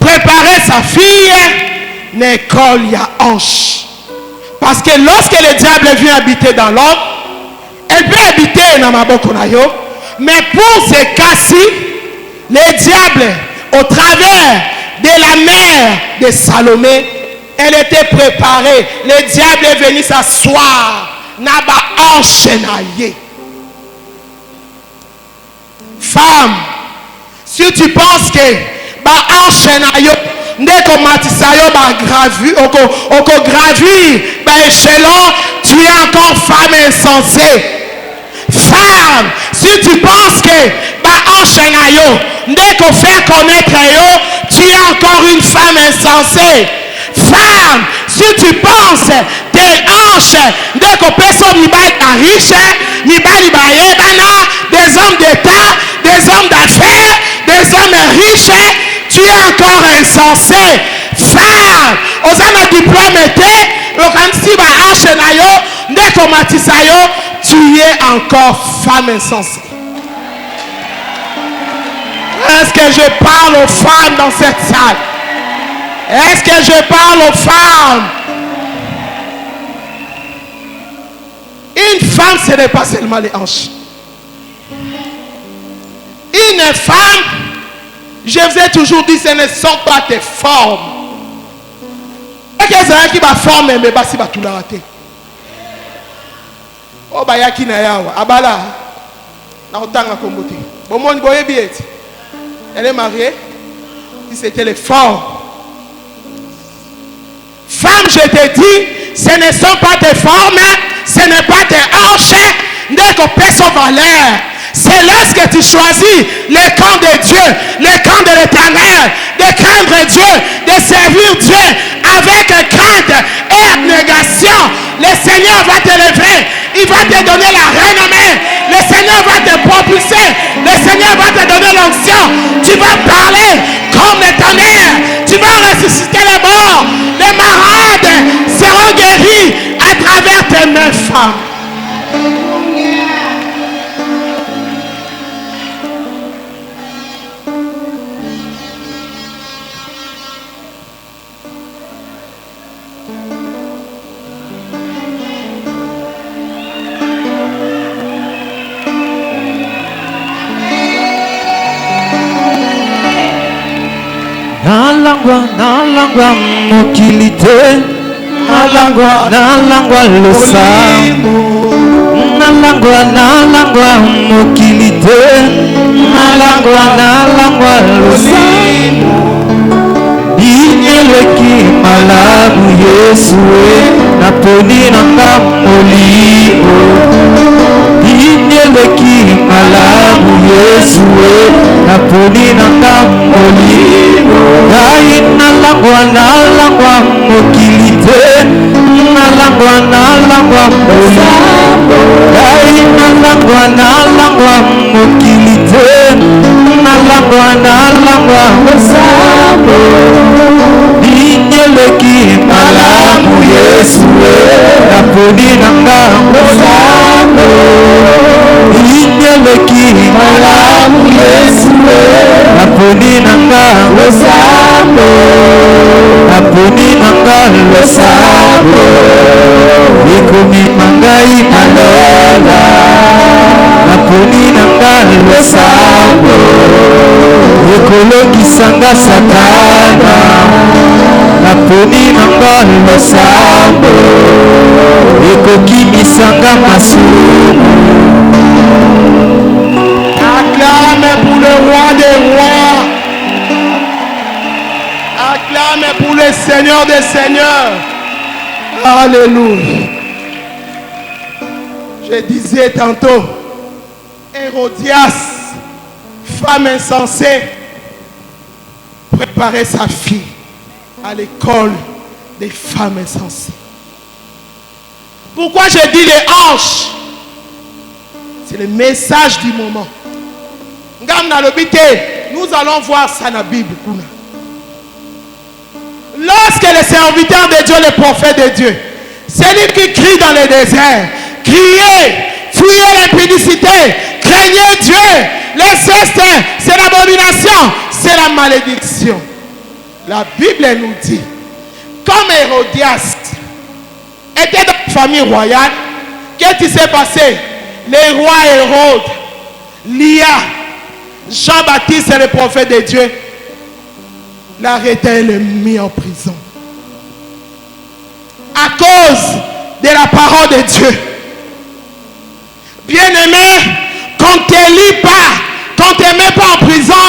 préparait sa fille l'école ya hanche. Parce que lorsque le diable vient habiter dans l'homme, elle peut habiter dans ma bokonayo, mais pour ces cas-ci, le diable, au travers de la mère de Salomé, elle était préparée. Le diable est venu s'asseoir. Naba enchaîné. Femme, si tu penses que ba enchaîné, ndeko matisayo ba gravir, oko gravir ba échelon, tu es encore femme insensée. Femme, si tu penses que ba enchaîné, ndeko faire connaître yo, tu es encore une femme insensée. Femme, si tu penses que hanche dès qu'on personne n'y va riche, n'y va des hommes d'État, des hommes d'affaires, des hommes riches, tu es encore insensé. Femme, aux hommes diplôme si va hanche na yo, dès qu'on matissa yo, tu es encore femme insensée. Est-ce que je parle aux femmes dans cette salle? Est-ce que je parle aux femmes? Une femme, ce n'est pas seulement les hanches. Une femme, je vous ai toujours dit, ce ne sont pas tes formes. Est-ce que c'est qui va former, mais si va tout la rater? Oh, bah, yaki na yawa. Abala, na otanga kombote. Bon, mon boye biet. Elle est mariée. Si c'était les formes. Femme, je te dis, ce ne sont pas tes formes, ce n'est pas tes hanches, n'est que personne valeur. C'est lorsque tu choisis le camp de Dieu, le camp de l'Éternel, de craindre Dieu, de servir Dieu avec crainte et abnégation. Le Seigneur va te lever, il va te donner la renommée, le Seigneur va te propulser, le Seigneur va te donner l'onction. Tu vas parler comme le tonnerre, tu vas ressusciter les morts, les malades seront guéris à travers tes mains, femmes. Nalangwa mokilite, nalangwa losambo, nalangwa mokilite, nalangwa losambo. Inyeleki malamu Yesu naponi nanga molimo. Inyeleki malamu Yesu naponi nanga molimo. Nalangwa mokilite, nalangwa losambo ngai nalangwa mokili te nalangwa losambo ninyeleki malamu Yesu naponi nanga losambo ninyeleki malamu Yesu naponi nanga losambo naponi nanga losambo ekomi mangai malola naponi nanga losambo ekolokisanga satana naponi nanga losambo ekokimisanga masumu. Acclame pour le roi des rois. Acclame pour le Seigneur des seigneurs. Alléluia. Je disais tantôt, Hérodias, femme insensée, préparait sa fille à l'école des femmes insensées. Pourquoi je dis les hanches? C'est le message du moment. Nous allons voir ça dans la Bible. Lorsque les serviteurs de Dieu, les prophètes de Dieu, celui qui crie dans le désert, criez, fuyez l'impudicité, craignez Dieu. Les cestes, c'est l'abomination, c'est la malédiction. La Bible nous dit, comme Hérodias était dans la famille royale, qu'est-ce qui s'est passé? Les rois Hérode, Lia, Jean-Baptiste et le prophète de Dieu l'arrêtaient et le mis en prison. À cause de la parole de Dieu. Bien-aimé, qu'on ne te lit pas, qu'on ne te met pas en prison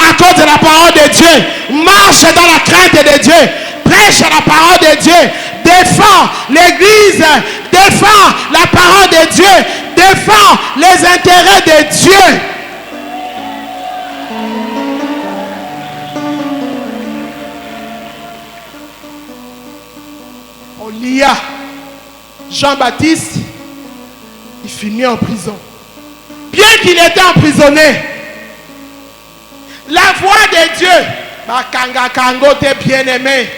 à cause de la parole de Dieu. Marche dans la crainte de Dieu. Prêche la parole de Dieu. Défends l'église. Défends la parole de Dieu. Défends les intérêts de Dieu. On lia Jean-Baptiste, il finit en prison. Bien qu'il était emprisonné, la voix de Dieu, bien-aimé,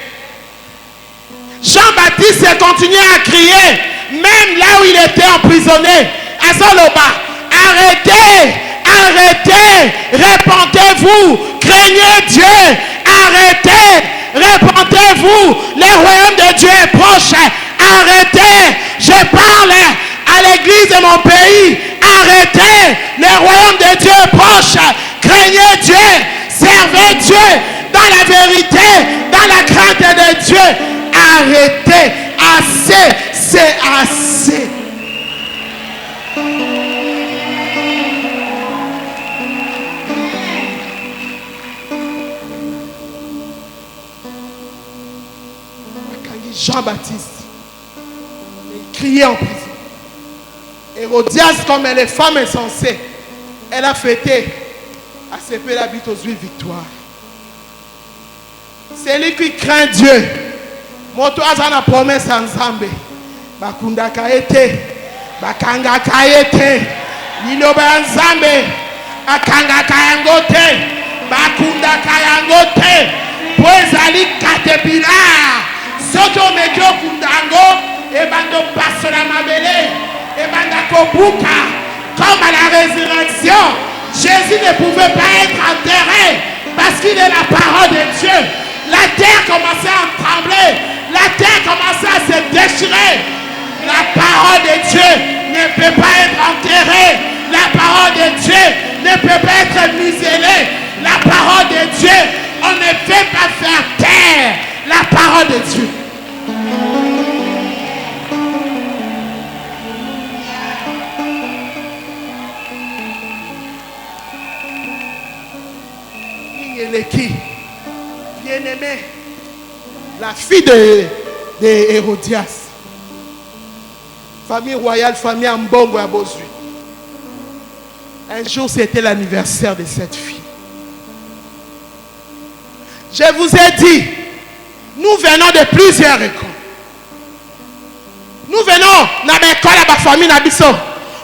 Jean-Baptiste continuait à crier, même là où il était emprisonné. À Saloba, arrêtez, arrêtez, répentez-vous, craignez Dieu, arrêtez, répentez-vous, le royaume de Dieu est proche, arrêtez, je parle à l'église de mon pays, arrêtez, le royaume de Dieu est proche, craignez Dieu, servez Dieu dans la vérité, dans la crainte de Dieu, arrêtez, assez, c'est assez. Jean-Baptiste, il criait en prison. Hérodias, comme elle est femme insensée, elle a fêté à ce peu l'habite aux huiles victoire. C'est lui qui craint Dieu. Moto azana promesse ensemble. Bakunda kaete, bakanga kaete, niloba ensemble, akanga kayangote, bakunda kayangote, poezali caterpillar. Soto mekyo kundango, et bando passe la mabele, et banda kobuka. Comme à la résurrection, Jésus ne pouvait pas être enterré parce qu'il est la parole de Dieu. La terre commençait à trembler, la terre commençait à se déchirer. La parole de Dieu ne peut pas être enterrée. La parole de Dieu ne peut pas être muselée. La parole de Dieu, on ne peut pas faire taire la parole de Dieu. Bien-aimé, la fille de Hérodias, famille royale, famille Ambongo à Bozui. Un jour, c'était l'anniversaire de cette fille. Je vous ai dit, nous venons de plusieurs écoles. Nous venons na l'école à ma famille na biso.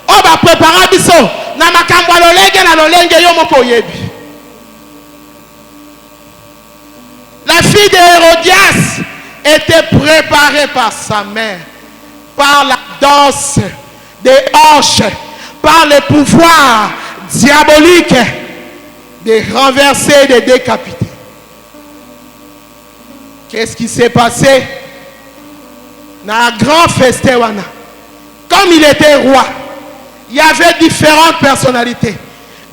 On va préparer biso na makambo lolenge na lolenge yo moko yebi. La fille d'Hérodias était préparée par sa mère, par la danse des hanches, par le pouvoir diabolique de renverser et de décapiter. Qu'est-ce qui s'est passé? Dans un grand festin, comme il était roi, il y avait différentes personnalités.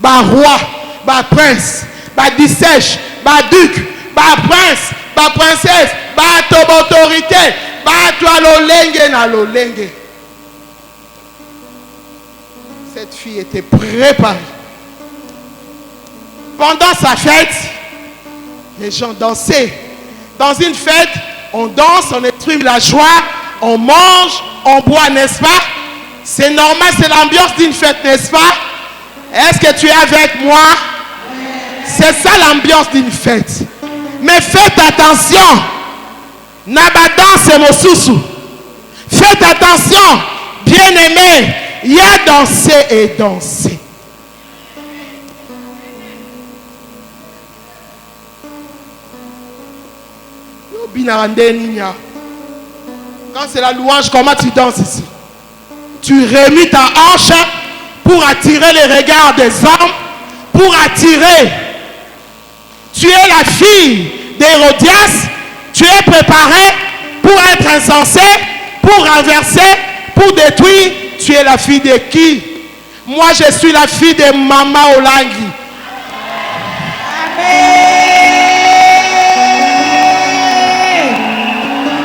Bah roi, bah prince, bah dissèche, bah duc, bah prince, bah princesse, bah top autorité, bah toi l'olenge na l'olenge. Cette fille était préparée. Pendant sa fête, les gens dansaient. Dans une fête, on danse, on exprime la joie, on mange, on boit, n'est-ce pas? C'est normal, c'est l'ambiance d'une fête, n'est-ce pas? Est-ce que tu es avec moi? C'est ça l'ambiance d'une fête. Mais faites attention. Nabadan c'est mosusu. Faites attention, bien-aimés. Il y a danser et danser. Quand c'est la louange, comment tu danses ici? Tu remis ta hanche pour attirer les regards des hommes, pour attirer. Tu es la fille d'Hérodias, tu es préparé pour être insensé, pour renverser, pour détruire. Tu es la fille de qui? Moi, je suis la fille de Mama Olangi.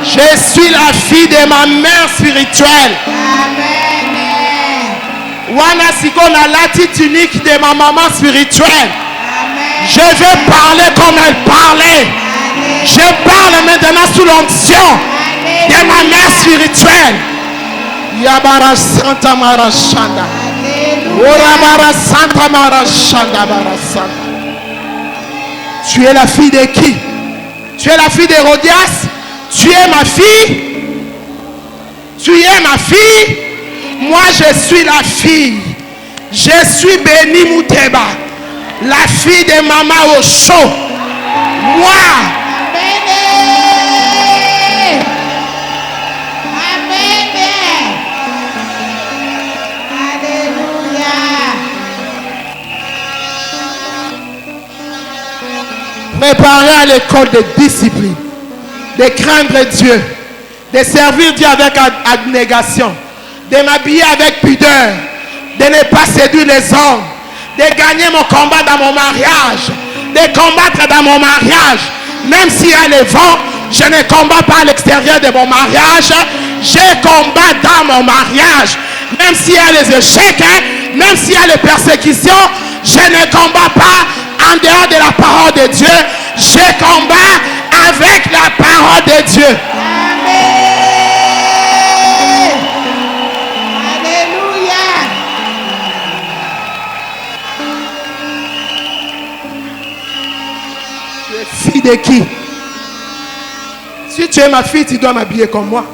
Je suis la fille de ma mère spirituelle. Wana siko na lati tunique de ma maman spirituelle. Je vais parler comme elle parlait. Je parle maintenant sous l'onction de ma mère spirituelle. Yabara Santa Marashanda. Orabara Santa Marashanda Barasanda. Tu es la fille de qui? Tu es la fille d'Hérodias? Tu es ma fille? Tu es ma fille? Moi je suis la fille. Je suis Béni Mouteba, la fille de Mama Osho. Moi. Préparer à l'école de discipline, de craindre Dieu, de servir Dieu avec abnégation, de m'habiller avec pudeur, de ne pas séduire les hommes, de gagner mon combat dans mon mariage, de combattre dans mon mariage. Même s'il y a les vents, je ne combats pas à l'extérieur de mon mariage, je combats dans mon mariage. Même s'il y a les échecs, même s'il y a les persécutions, je ne combats pas en dehors de la parole de Dieu, je combats avec la parole de Dieu. Amen. Alléluia. Tu es fille de qui? Si tu es ma fille, tu dois m'habiller comme moi.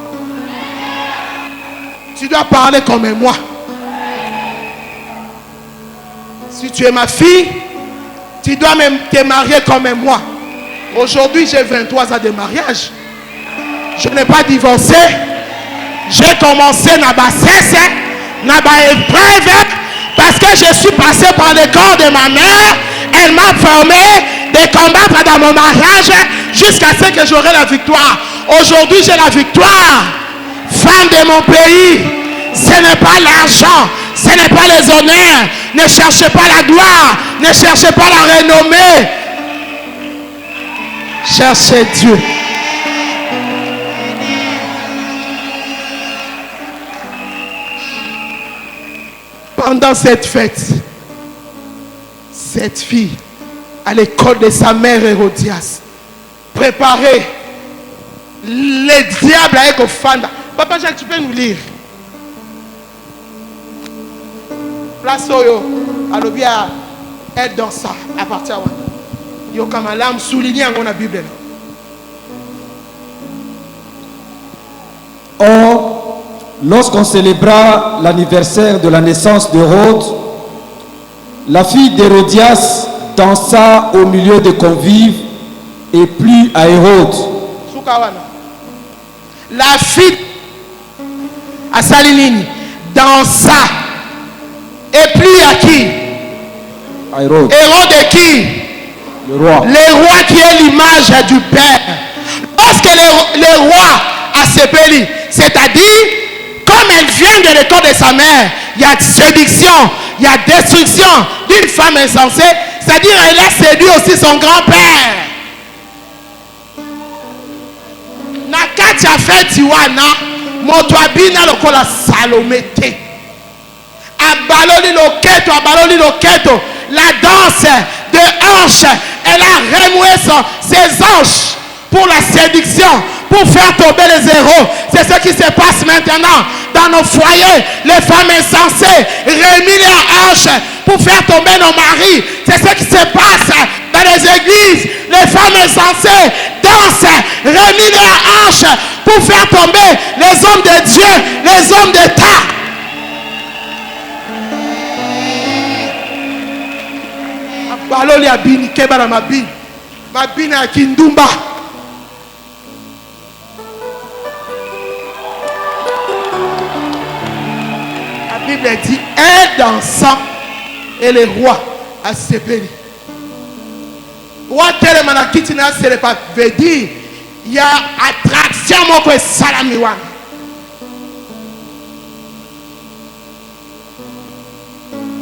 Tu dois parler comme moi. Si tu es ma fille, tu dois même te marier comme moi. Aujourd'hui, j'ai 23 ans de mariage. Je n'ai pas divorcé. J'ai commencé à bassesse, à épreuve, parce que je suis passé par le corps de ma mère. Elle m'a formé de combattre dans mon mariage jusqu'à ce que j'aurai la victoire. Aujourd'hui, j'ai la victoire. Femme de mon pays, ce n'est pas l'argent, ce n'est pas les honneurs. Ne cherchez pas la gloire, ne cherchez pas la renommée. Cherchez Dieu. Pendant cette fête, cette fille, à l'école de sa mère Hérodias, préparait les diables avec Ofanda. Papa Jacques, tu peux nous lire? Place Oyo, Alobia, être dans ça, à partir de yo comme l'âme souligné dans la Bible. Or, lorsqu'on célébra l'anniversaire de la naissance d'Hérode, la fille d'Hérodias dansa au milieu des convives et plut à Hérode. Sukawana. La fille à Salinini dansa et plut à qui? À Hérode, Hérode est qui? le roi. Le roi qui est l'image du Père. Lorsque le roi a sépeli, c'est-à-dire, comme elle vient de l'école de sa mère, il y a séduction, il y a destruction d'une femme insensée, c'est-à-dire elle a séduit aussi son grand-père. Nakati a fait Tiwana, Motoabina lokola Salomé te. Abaloli loketo, la danse de hanche, elle a remué ses hanches pour la séduction, pour faire tomber les héros. C'est ce qui se passe maintenant dans nos foyers. Les femmes insensées remuent leurs hanches pour faire tomber nos maris. C'est ce qui se passe dans les églises. Les femmes insensées dansent, remuent leurs hanches pour faire tomber les hommes de Dieu, les hommes d'État. Baloli abini kebara mabini ya kindumba. La Bible dit un dansant et le roi a sépeli. Roi telemana kitina c'est pas veut dire il y a attraction moko salamiwan.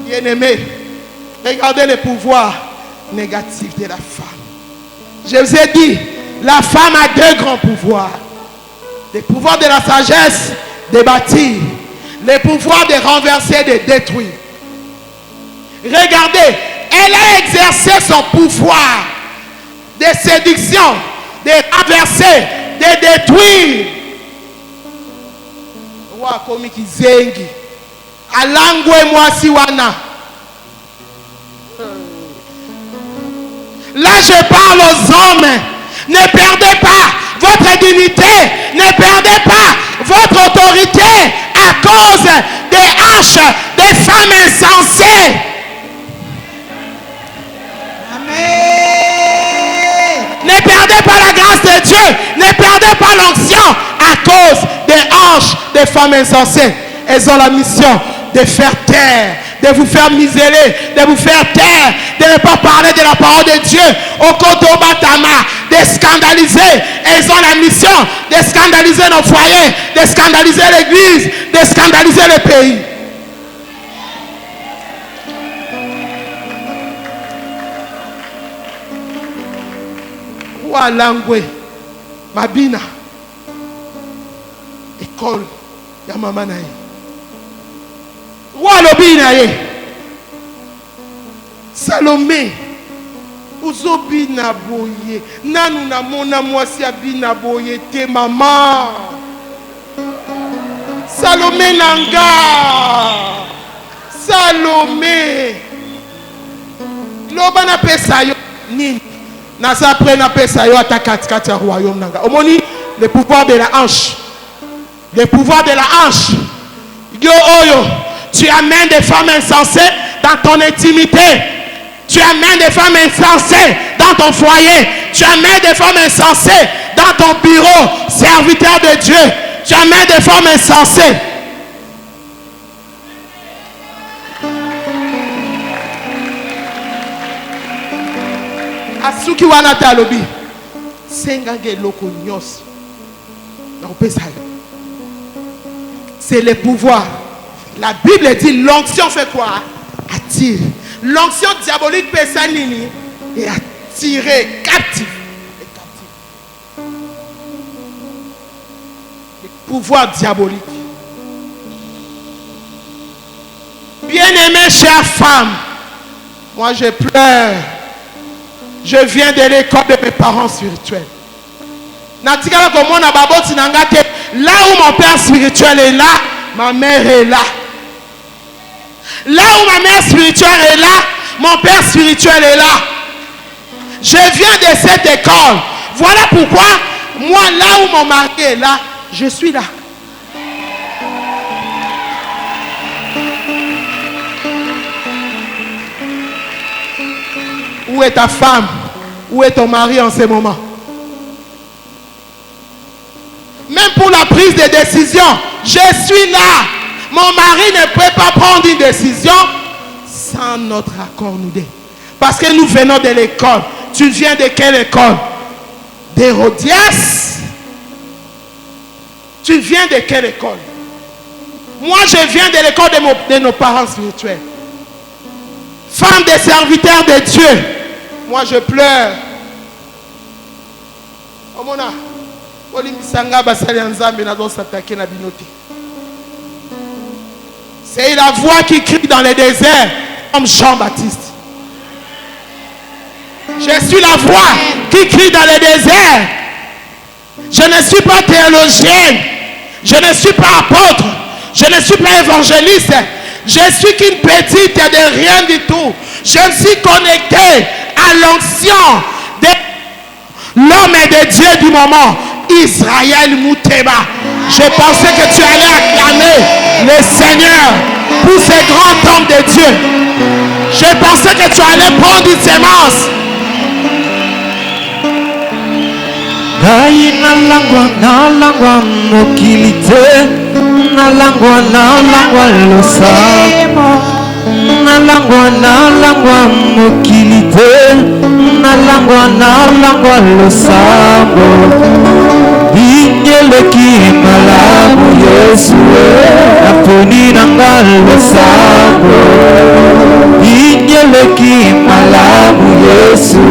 Bien-aimé, regardez le pouvoir négatif de la femme. Je vous ai dit, la femme a deux grands pouvoirs. Le pouvoir de la sagesse, de bâtir. Le pouvoir de renverser, de détruire. Regardez, elle a exercé son pouvoir de séduction, de renverser, de détruire. Roi komi kizengi. Alangwe mwasi wana. Là, je parle aux hommes. Ne perdez pas votre dignité. Ne perdez pas votre autorité à cause des haches des femmes insensées. Amen. Ne perdez pas la grâce de Dieu. Ne perdez pas l'onction à cause des hanches des femmes insensées. Elles ont la mission de faire taire, de vous faire misérer, de vous faire taire, de ne pas parler de la parole de Dieu au Koto Batama, de scandaliser. Elles ont la mission de scandaliser nos foyers, de scandaliser l'église, de scandaliser le pays. Walangwe, Mabina, école, ya mama na ye. Walobi na ye. Salomé, ozobina boye. Nanu na mona mwasi abina boye te mama. Salomé nanga. Salomé. Loba na pesa yo nini. Nasa pre na pesa yo atakati kati ya royaume nanga. Omoni le pouvoir de la hanche. Le pouvoir de la hanche. Yo oyo. Tu amènes des femmes insensées dans ton intimité. Tu amènes des femmes insensées dans ton foyer. Tu amènes des femmes insensées dans ton bureau, serviteur de Dieu. Tu amènes des femmes insensées. Asuki wana talobi. Sengange loko nyos. C'est le pouvoir. La Bible dit l'onction fait quoi? Attire. L'onction diabolique peut s'aligner et attirer captif. Le pouvoir diabolique. Bien-aimée chère femme, moi je pleure. Je viens de l'école de mes parents spirituels. Là où mon père spirituel est là, ma mère est là. Là où ma mère spirituelle est là, mon père spirituel est là. Je viens de cette école. Voilà pourquoi, moi, là où mon mari est là, je suis là. est ta femme? Où est ton mari en ce moment? Même pour la prise de décision, je suis là. Mon mari ne peut pas prendre une décision sans notre accord, nous deux. Parce que nous venons de l'école. Tu viens de quelle école? D'Hérodias? Tu viens de quelle école? Moi, je viens de l'école de nos parents spirituels. Femme des serviteurs de Dieu. Moi, je pleure. Omona, c'est la voix qui crie dans les déserts, comme Jean-Baptiste. Je suis la voix qui crie dans les déserts. Je ne suis pas théologienne. Je ne suis pas apôtre. Je ne suis pas évangéliste. Je suis qu'une petite de rien du tout. Je me suis connecté à l'onction de l'homme et de Dieu du moment, Israël Mouteba. Je pensais que tu allais acclamer le Seigneur pour ce grand homme de Dieu. Je pensais que tu allais prendre une sémence. Nalangwa mokilite, nalangwa losa, nalangwa mokilite, nalangwa losambo. Inyeleki malamu Yesu, naponi nanga losambo. Inyeleki malamu Yesu,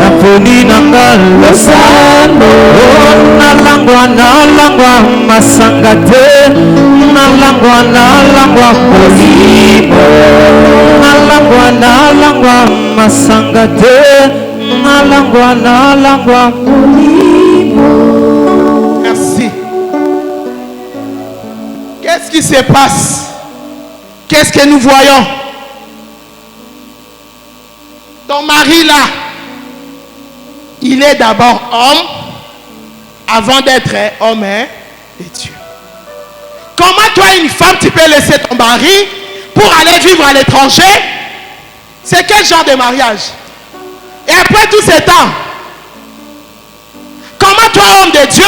naponi nanga losambo. Nalangwa masangate, nalangwa polimo, nalangwa masangate, nalangwa polimo. Merci. Qu'est-ce qui se passe? Qu'est-ce que nous voyons? Ton mari là, il est d'abord homme avant d'être homme de Dieu. Comment toi, une femme, tu peux laisser ton mari pour aller vivre à l'étranger? C'est quel genre de mariage? Et après tout ce temps, comment toi, homme de Dieu,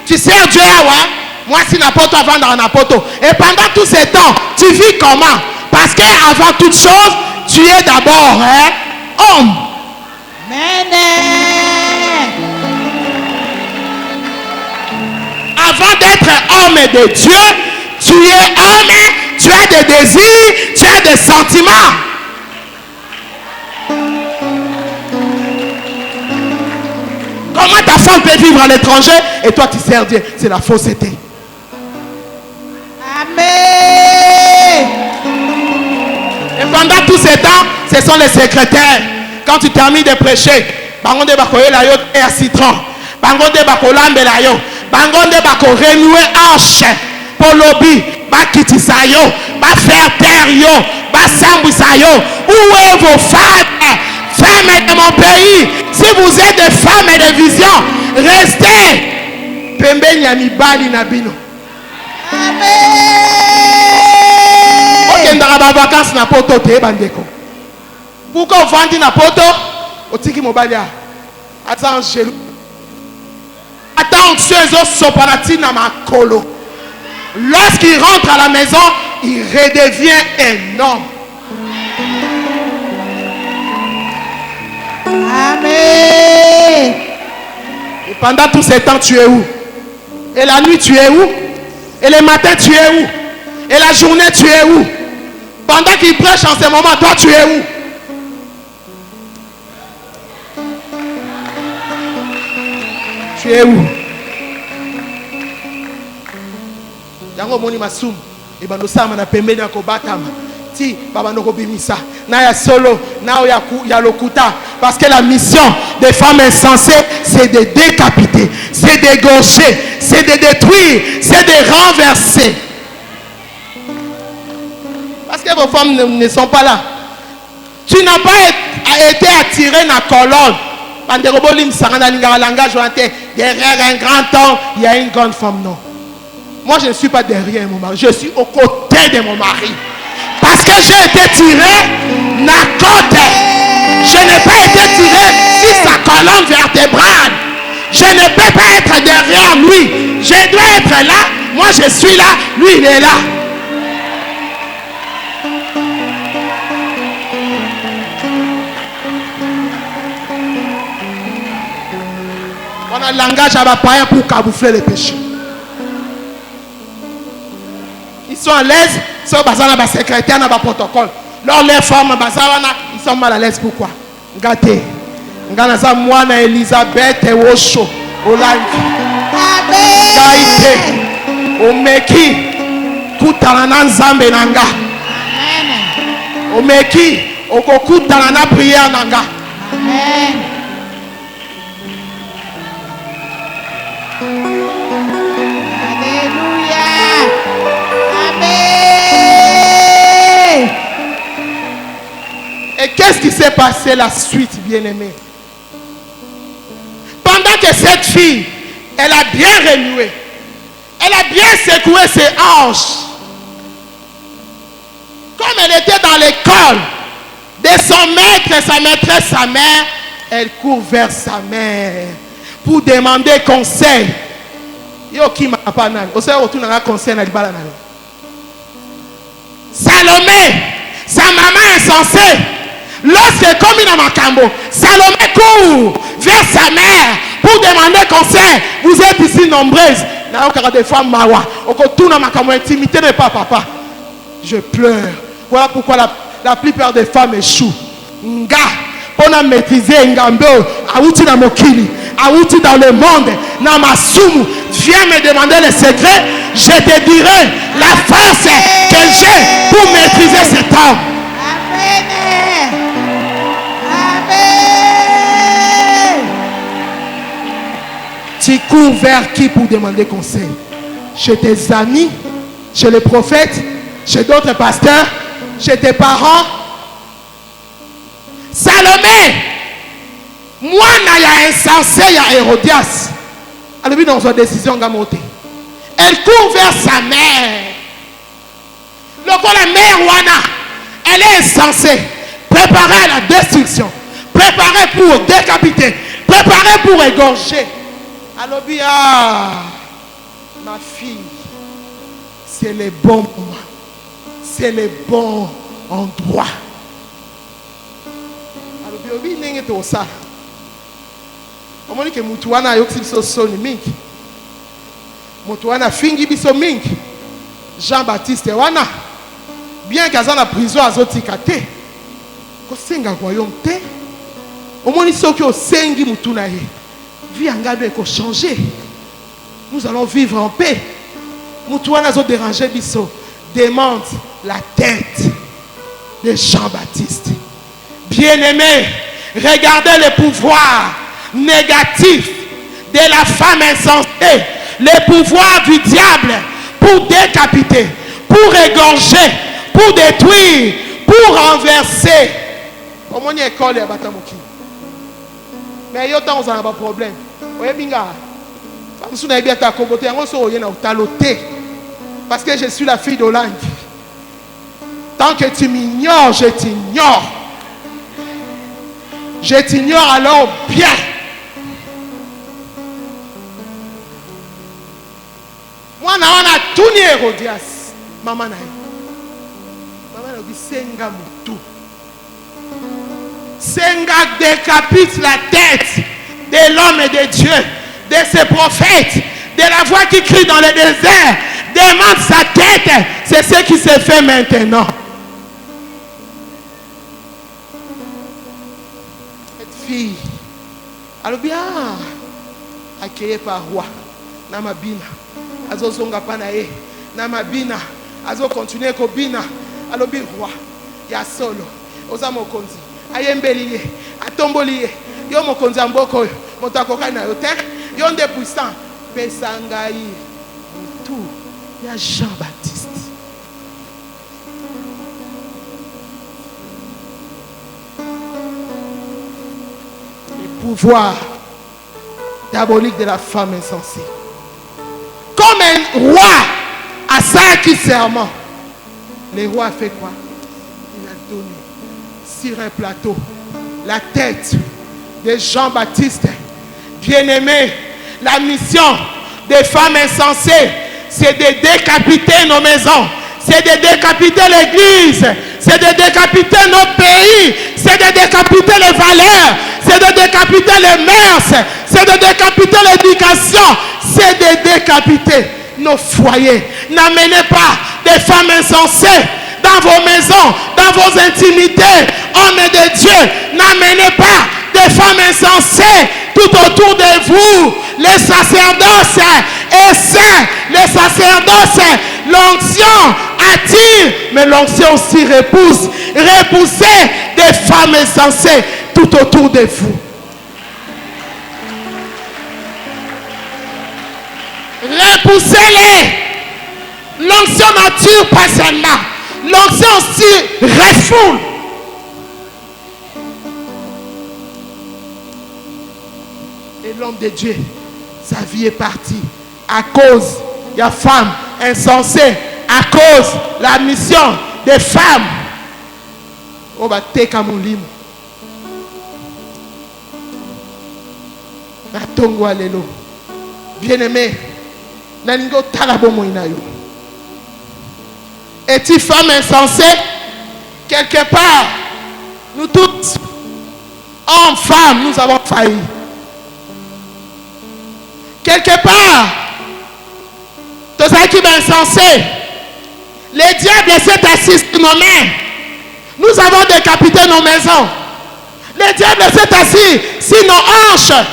tu sers Dieu à ouais? Moi, si n'importe avant dans n'importe. Et pendant tout ce temps, tu vis comment? Parce qu'avant toute chose, tu es d'abord homme. Amen. Avant d'être homme de Dieu, tu es homme, tu as des désirs, tu as des sentiments. Comment ta femme peut vivre à l'étranger et toi tu sers Dieu? C'est la fausseté. Amen. Et pendant tout ce temps, ce sont les secrétaires. Quand tu termines de prêcher, bangonde bakoye la yo et à citron. Bangonde bakolambe la yo. Bangonde bako renouer hanche. Pour lobby, bakitisa yo, ba faire taire yo, ba sambisa yo. Où est vos femmes? Femmes de mon pays, si vous êtes des femmes et de vision, restez. Pembe nyamibali na bino. Amen. Okendaka ba vacances na poto te bandeko. Pourquoi vandi na poto? Otiki mobali a. Attends, jaloux. Attends, onction soparati na makolo. Lorsqu'il rentre à la maison, il redevient un homme. Amen. Et pendant tout ce temps, tu es où? Et la nuit, tu es où? Et le matin, tu es où? Et la journée, tu es où? Pendant qu'il prêche en ce moment, toi, tu es où? Tu es où? Yango moni masum. Et bando sama na pembe na kobatama. Ti babando ko bimisa. Na ya solo, na ya lokuta. Parce que la mission des femmes insensées, c'est de décapiter, c'est d'égorger, c'est de détruire, c'est de renverser. Parce que vos femmes ne sont pas là. Tu n'as pas été attiré dans la colonne. Derrière un grand homme, il y a une grande femme. Non. Moi, je ne suis pas derrière mon mari. Je suis aux côtés de mon mari. Parce que j'ai été tiré dans la côte. Je n'ai pas été tiré sur sa colonne vertébrale. Je ne peux pas être derrière lui. Je dois être là. Moi, je suis là. Lui, il est là. On a le langage à païen pour camoufler les péchés. Ils sont à l'aise. Ils sont basés dans le secrétaire, dans le protocole. Lors les femmes, ils sont mal à l'aise. Pourquoi? Gâté. Nganaza mwana Elisabeth Osho. Olangi. Gaïté. Omeki. Kutana nzambe nanga. Omeki. Okokutana na prière nanga. Amen. Alléluia. Amen. Et qu'est-ce qui s'est passé la suite, bien-aimé? Pendant que cette fille, elle a bien remué, elle a bien secoué ses hanches, comme elle était dans l'école de son maître, sa maîtresse, sa mère, elle court vers sa mère pour demander conseil. Yo qui m'a pas nan. Au sein retourne un conseil na libala nan. Salomé, sa maman insensée, lorsque comme il a macambo, Salomé court vers sa mère pour demander conseil. Vous êtes ici nombreuses. N'a aucun des femmes mawa. Au retour dans macambo, intimité n'est pas papa. Je pleure. Voilà pourquoi la plupart des femmes échouent. Nga, pour maîtriser Ngambo, aouti na mokili, aouti dans le monde, na masumu, viens me demander les secrets, je te dirai la force que j'ai pour maîtriser cet homme. Amen. Amen. Tu cours vers qui pour demander conseil? Chez tes amis, chez les prophètes, chez d'autres pasteurs, chez tes parents. Salomé, moi, il y a insensé, il y a Hérodias. Elle vit dans sa décision, elle court vers sa mère. Lorsque la mère Wana, elle est insensée, préparée à la destruction, préparée pour décapiter, préparée pour égorger. Alors, ma fille, c'est le bon moment, c'est le bon endroit. Alors, bien, n'est pas ça. On dit que Moutoana a eu ce son mingi. Moutoana fingi biso mingi. Jean-Baptiste wana. Bien qu'à la prison à Zotikate. Ko senga royaume te. Au moins ceux qui ont sengi Moutouna ye. Vie en garde ko changer. Nous allons vivre en paix. Moutoana zo déranger biso. Demande la tête de Jean-Baptiste. Bien-aimé, regardez le pouvoir négatif de la femme insensée, le pouvoir du diable pour décapiter, pour égorger, pour détruire, pour renverser. Au moins, il y a une école et batamoki. Mais il y a un problème. Parce que je suis la fille d'Olang. Tant que tu m'ignores, je t'ignore. Je t'ignore alors bien. Moi, on a tout ni Hérodias. Maman, maman a dit Senga Moutou. Senga décapite la tête de l'homme et de Dieu, de ses prophètes, de la voix qui crie dans le désert. Demande sa tête. C'est ce qui se fait maintenant. Cette fille, alors bien, accueillie par roi, Namabina. Azo zonga panae na mabina azo continuer ko bina alobi roi ya solo oza mokonzi ayembeli ye atomboli ye yo mokonzi amboko moto akoka na yo terre yo nde puissant pesangai tout ya Jean-Baptiste. Le pouvoir diabolique de la femme insensée. Comme un roi à 5 serments, le roi a fait quoi? Il a donné sur un plateau la tête de Jean-Baptiste. Bien-aimé, la mission des femmes insensées, c'est de décapiter nos maisons, c'est de décapiter l'église, c'est de décapiter notre pays, c'est de décapiter les valeurs, c'est de décapiter les mœurs, c'est de décapiter l'éducation, c'est de décapiter nos foyers. N'amenez pas des femmes insensées dans vos maisons, dans vos intimités. Hommes de Dieu, n'amenez pas des femmes insensées tout autour de vous. Les sacerdoces est saint, les sacerdoces, l'onction attire, mais l'onction aussi repousse. Repoussez des femmes insensées tout autour de vous. Repoussez-les. L'onction n'attire pas celle-là. L'onction aussi refoule. Et l'homme de Dieu, sa vie est partie à cause de la femme insensée, à cause de la mission des femmes. On va take à mon lim. Natongo alelo. Bien-aimé, naningo talabomo inayo. Es-tu femme insensée? Quelque part, nous tous, hommes, femmes, nous avons failli. Quelque part, tous ceux qui sont insensés, les diables s'est assis sur nos mains. Nous avons décapité nos maisons. Les diables s'est assis sur nos hanches.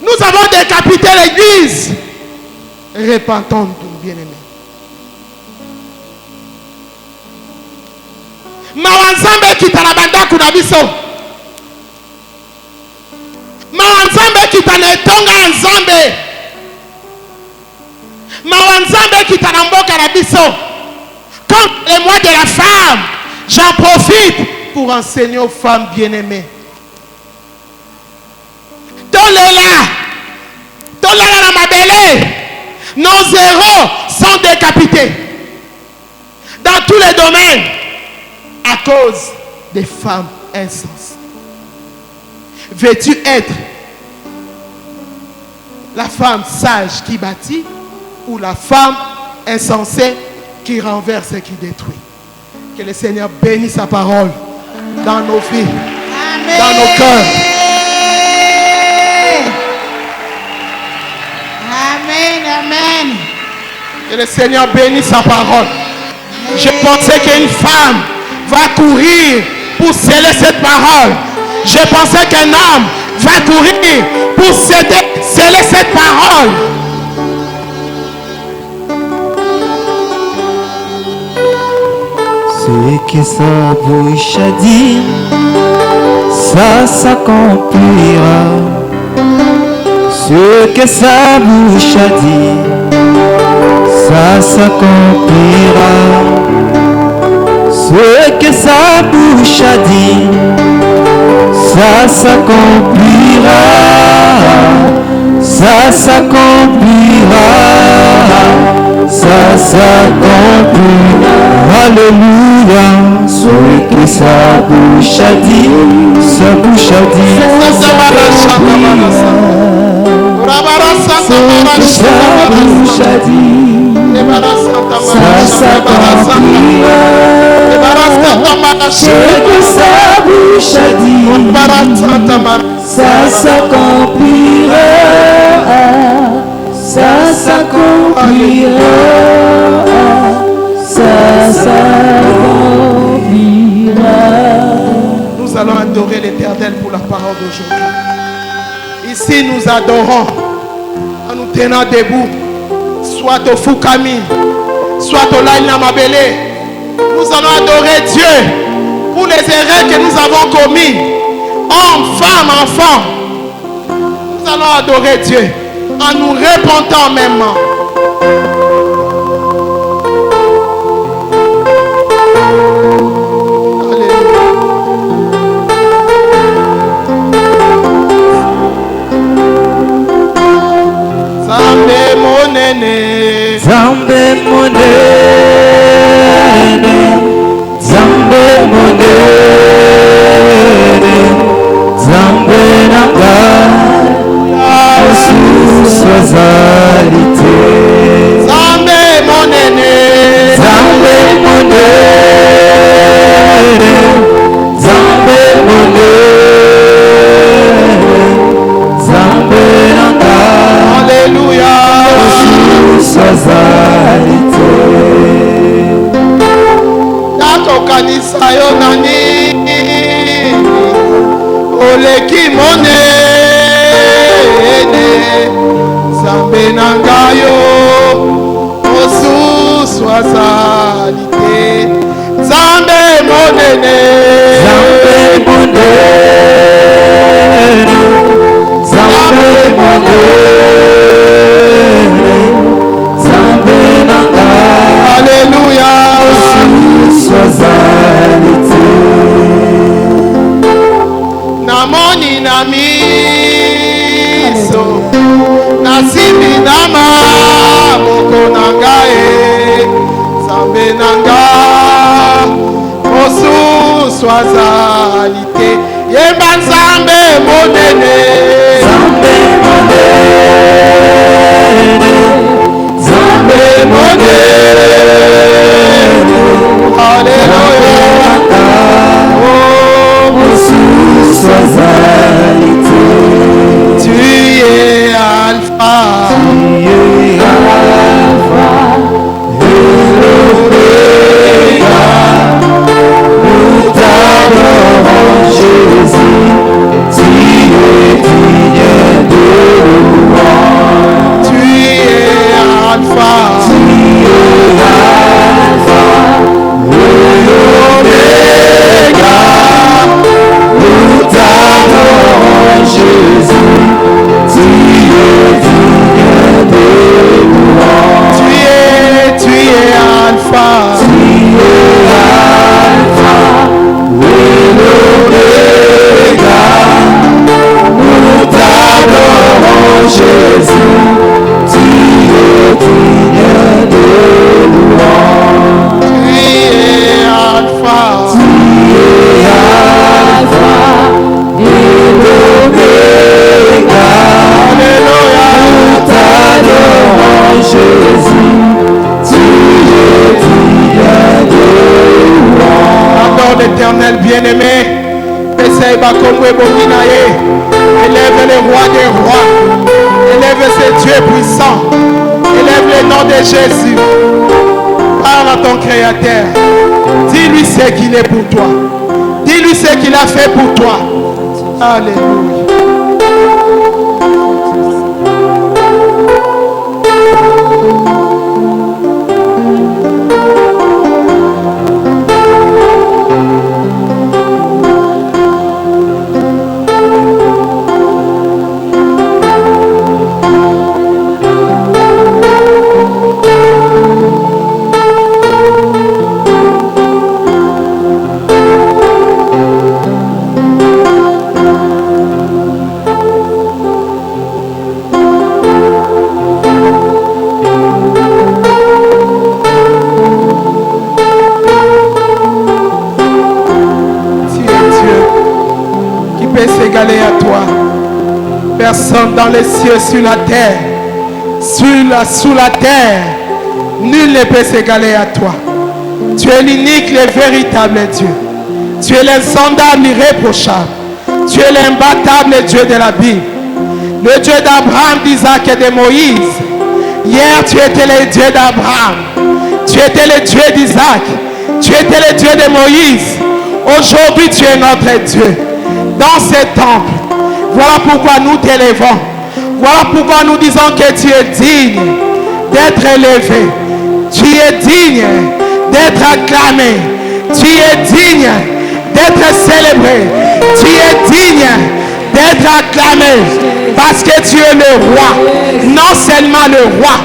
Nous avons décapité l'église. Repentons-nous, bien-aimés. Mawanzambe kitarabanda kuna biso. Mawanzambe kitanetonga nzambe. Mawanzambe kitaramboka na biso. Comme le mois de la femme, j'en profite pour enseigner aux femmes bien-aimées. Tolela na mabele, nos héros sont décapités dans tous les domaines à cause des femmes insensées. Veux-tu être la femme sage qui bâtit ou la femme insensée qui renverse et qui détruit? Que le Seigneur bénisse sa parole dans nos vies, Amen. dans nos cœurs. Amen, amen. Que le Seigneur bénisse sa parole. Je pensais qu'une femme va courir pour sceller cette parole. Je pensais qu'un homme va courir pour sceller cette parole. Ce que sa bouche a dit, ça s'accomplira. Ce que sa bouche a dit, ça s'accomplira. Ce que sa bouche a dit, ça s'accomplira. Ça s'accomplira. Ça s'accomplira. Alléluia. Ce que sa bouche a dit, sa bouche a dit, ça s'accomplira. Ce que sa bouche a dit, ça s'accomplira. Ce que sa bouche a dit, ça s'accomplira. Ça s'accomplira. Ça s'accomplira. Nous allons adorer l'Éternel pour la parole d'aujourd'hui. Ici, nous adorons en nous tenant debout, soit au Fukami, soit au Laïna Mabele. Nous allons adorer Dieu pour les erreurs que nous avons commis, hommes, femmes, enfants. Nous allons adorer Dieu en nous repentant même. Zambe monene, Zambe monene, sois alité. Zambé monene. Zambé monene. Zambé monene. Zambé nanga. Alléluia. Sois alité. Namoni na miso. Nasibi nama. Moko nanga e. Zambé nanga. Osu sois alité. Yemba Zambé monene. Zambé monene. Zambé monene. Alléluia. Oh, Jésus, sois alité. Tu es Alpha. Tu es Alpha et l'Oméga. Nous t'adorons, Jésus. Tu es digne de louange. Tu es Alpha. Tu es Alpha et l'Oméga. Nous t'adorons, Jésus. Tu es digne de louange. Tu es Alpha. Tu es Alpha et l'Oméga. Nous t'adorons, Jésus. Tu es digne de louange. Tu es Alpha. Tu es Alpha et l'Oméga. Alléluia. Nous t'adorons, Jésus. Tu es digne de louange. Adore l'Éternel bien-aimé. Essaye Bakomwe Bokinaye. Élève le roi des rois. Élève ce Dieu puissant. Élève le nom de Jésus. Parle à ton Créateur. Dis-lui ce qu'il est pour toi. Dis-lui ce qu'il a fait pour toi. Alléluia. S'égaler à toi. Personne dans les cieux, sur la terre, sous la terre, nul ne peut s'égaler à toi. Tu es l'unique, le véritable Dieu. Tu es l'insondable, l'irréprochable. Tu es l'imbattable Dieu de la Bible. Le Dieu d'Abraham, d'Isaac et de Moïse. Hier, tu étais le Dieu d'Abraham. Tu étais le Dieu d'Isaac. Tu étais le Dieu de Moïse. Aujourd'hui, tu es notre Dieu. Dans ce temple, voilà pourquoi nous t'élevons. Voilà pourquoi nous disons que tu es digne d'être élevé. Tu es digne d'être acclamé. Tu es digne d'être célébré. Tu es digne d'être acclamé. Parce que tu es le roi. Non seulement le roi.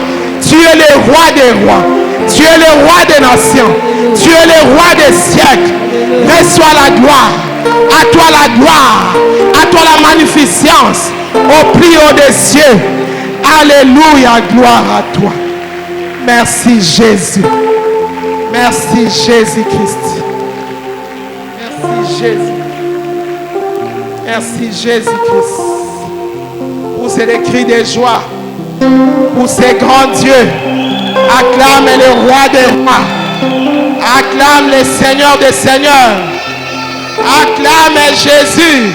Tu es le roi des rois. Tu es le roi des nations. Tu es le roi des siècles. Reçois la gloire. À toi la gloire. À toi la magnificence. Au plus haut des cieux. Alléluia. Gloire à toi. Merci Jésus. Merci Jésus-Christ. Merci Jésus. Merci Jésus-Christ. Pour ces cris de joie. Pour ces grands dieux. Acclame le roi des rois. Acclame le Seigneur des seigneurs. Acclame Jésus.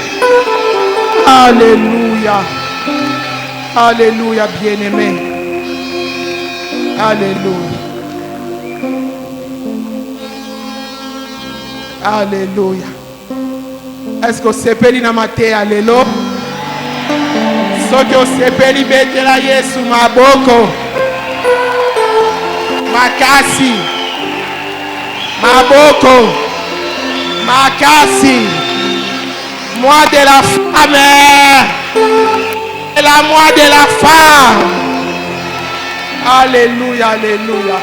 Alléluia. Alléluia, bien-aimé. Alléluia. Alléluia. Est-ce que c'est peli na mate alléluia? Ce que c'est peli betela Yesu maboko. makasi, maboko, makasi, mois de la femme, c'est la mois de la femme. Alléluia, alléluia,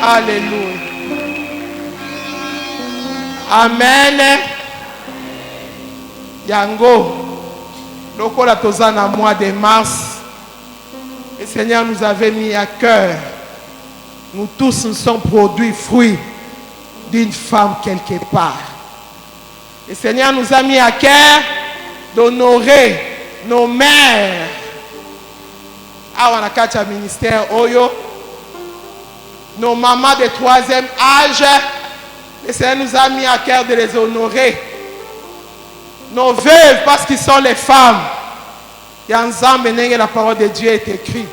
alléluia. Amen. Yango, lokola tozana mois de mars, le Seigneur nous avait mis à cœur. Nous tous nous sommes produits fruits d'une femme quelque part. Le Seigneur nous a mis à cœur d'honorer nos mères. Awa na kati ya ministère Oyo, nos mamans de 3e âge, le Seigneur nous a mis à cœur de les honorer. Nos veuves, parce qu'ils sont les femmes. La parole de Dieu est écrite.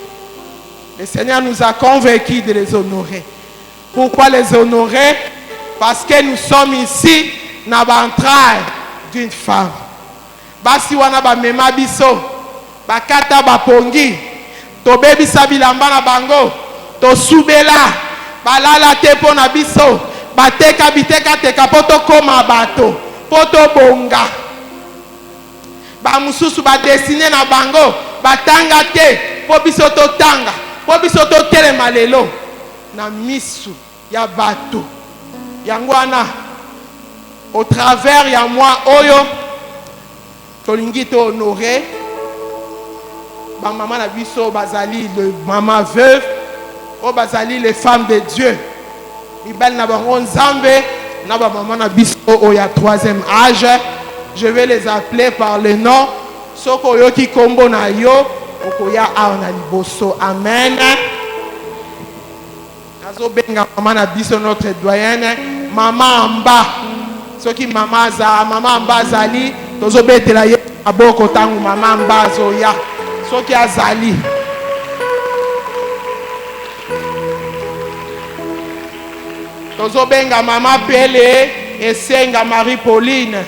Le Seigneur nous a convaincus de les honorer. Pourquoi les honorer? Parce que nous sommes ici dans l'entraille d'une femme. Basi wana ba mema biso, bakata bapongi, to bebi sabilamba na bango, to subela, balala te po na biso, bateka biteka teka poto koma bato, poto bonga. Ba mususu ba dessiner na bango, batanga te, po biso to tanga, po biso to telema lelo, na misu ya bato. Yangwana, au travers ya moi Oyo, tolingi to honoré, ba maman na biso bazali le maman veuve, o bazali les femmes de Dieu. Mibali na bango nzambe, na ba maman na biso oya 3e âge. Je vais les appeler par le nom. Soko yo ki kombo na yo, okoya a na liboso. Amen. Azo benga maman na biso notre doyenne, maman Amba. Soki maman Amba zali, tozo betela ye aboko tangu maman Amba zoya. Soki azali. Tozo benga maman Pele et senga Marie Pauline.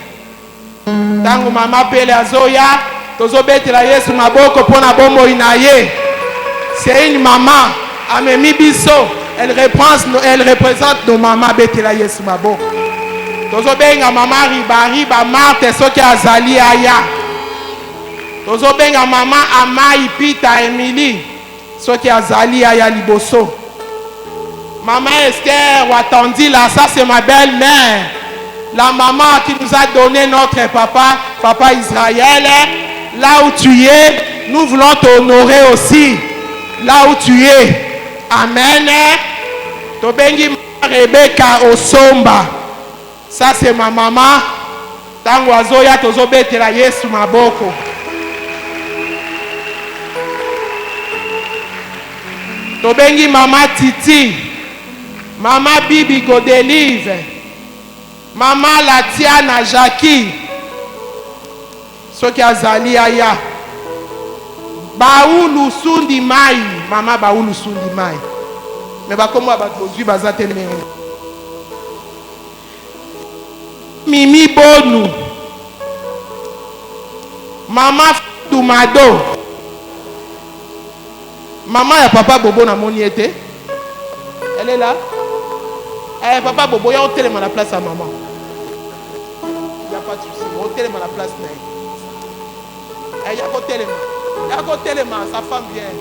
Tangu mama Pele azoya, tozo betela Yesu maboko pona bombo inaye. C'est une maman, amemi biso, elle représente nos mamans betela Yesu maboko. Tozo benga mama Riba Marthe soki azali aya. Tozo benga mama Amai Pita Emily soki azali aya liboso. Maman Esther Watandi là, ça c'est ma belle-mère. La maman qui nous a donné notre papa Israël. Là où tu es, nous voulons t'honorer aussi. Là où tu es. Amen. Tobengi Rebecca Osomba. Ça c'est ma maman. Tango azoya tozobetela Yesu maboko. Tobengi mama Titi. Mama Bibi Godelive. Maman Latiana Jackie. Soki azali aya. Baulu Sundi Mai. Maman Baulu Sundi Mai. Mais ba komo abazwi bazate mengo. Mimi Bonu. Maman Tumado. Maman ya papa Bobo na moni ete. Elle est là. Eh, papa Bobo, il y a un téléphone à la place à maman. Il n'y a pas de souci. Il y a un téléphone à la place. Il y a un téléphone. Il y a un téléphone. Sa femme vient.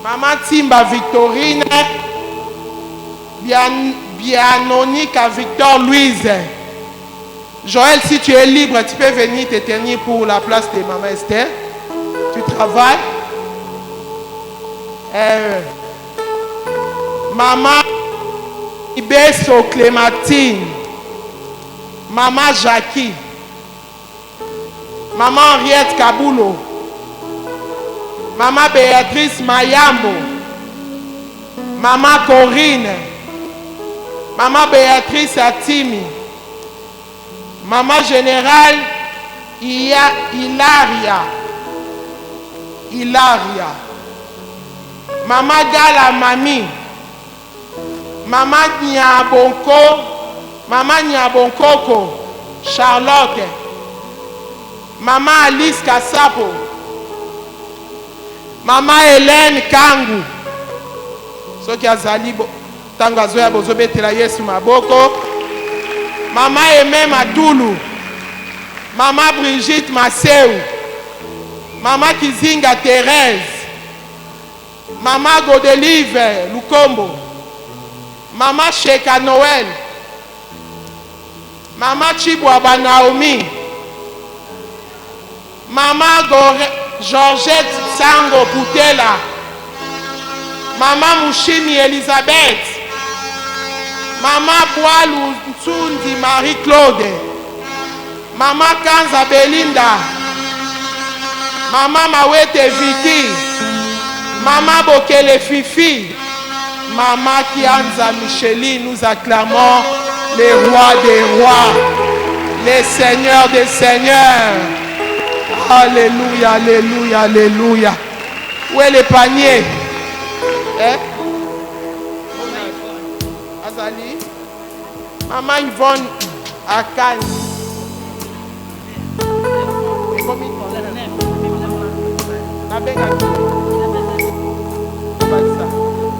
Maman Timba Victorine. Bianonica Victor Louise. Joël, si tu es libre, tu peux venir te tenir pour la place de maman Esther. Tu travailles. Maman Ibeso Clémentine, maman Jackie, maman Henriette Kabulo, maman Béatrice Mayambo, maman Corinne, maman Béatrice Atimi, maman Générale Hilaria, maman Gala Mami, maman Nyabonkoko, Charlotte, maman Alice Kassapo, Maman Hélène Kangu. Ce qui a zali tango azoya bozobetela Yesu maboko. Maman Aimé Matulu. Maman Brigitte Maseu. Maman Kizinga Thérèse. Maman Godelive Lukombo. Maman Sheka Noël. Maman Chibouaba Naomi. Maman Georgette Sango Boutela. Maman Mouchini Elisabeth. Maman Boalou Ntsundi Marie-Claude. Maman Kanza Belinda. Maman Mawete Vicky. Maman Bokele Fifi. Maman Kianza Micheline, nous acclamons les rois des rois, les seigneurs des seigneurs. Alléluia, alléluia, alléluia. Où est le panier? Azali. Maman Yvonne Akane.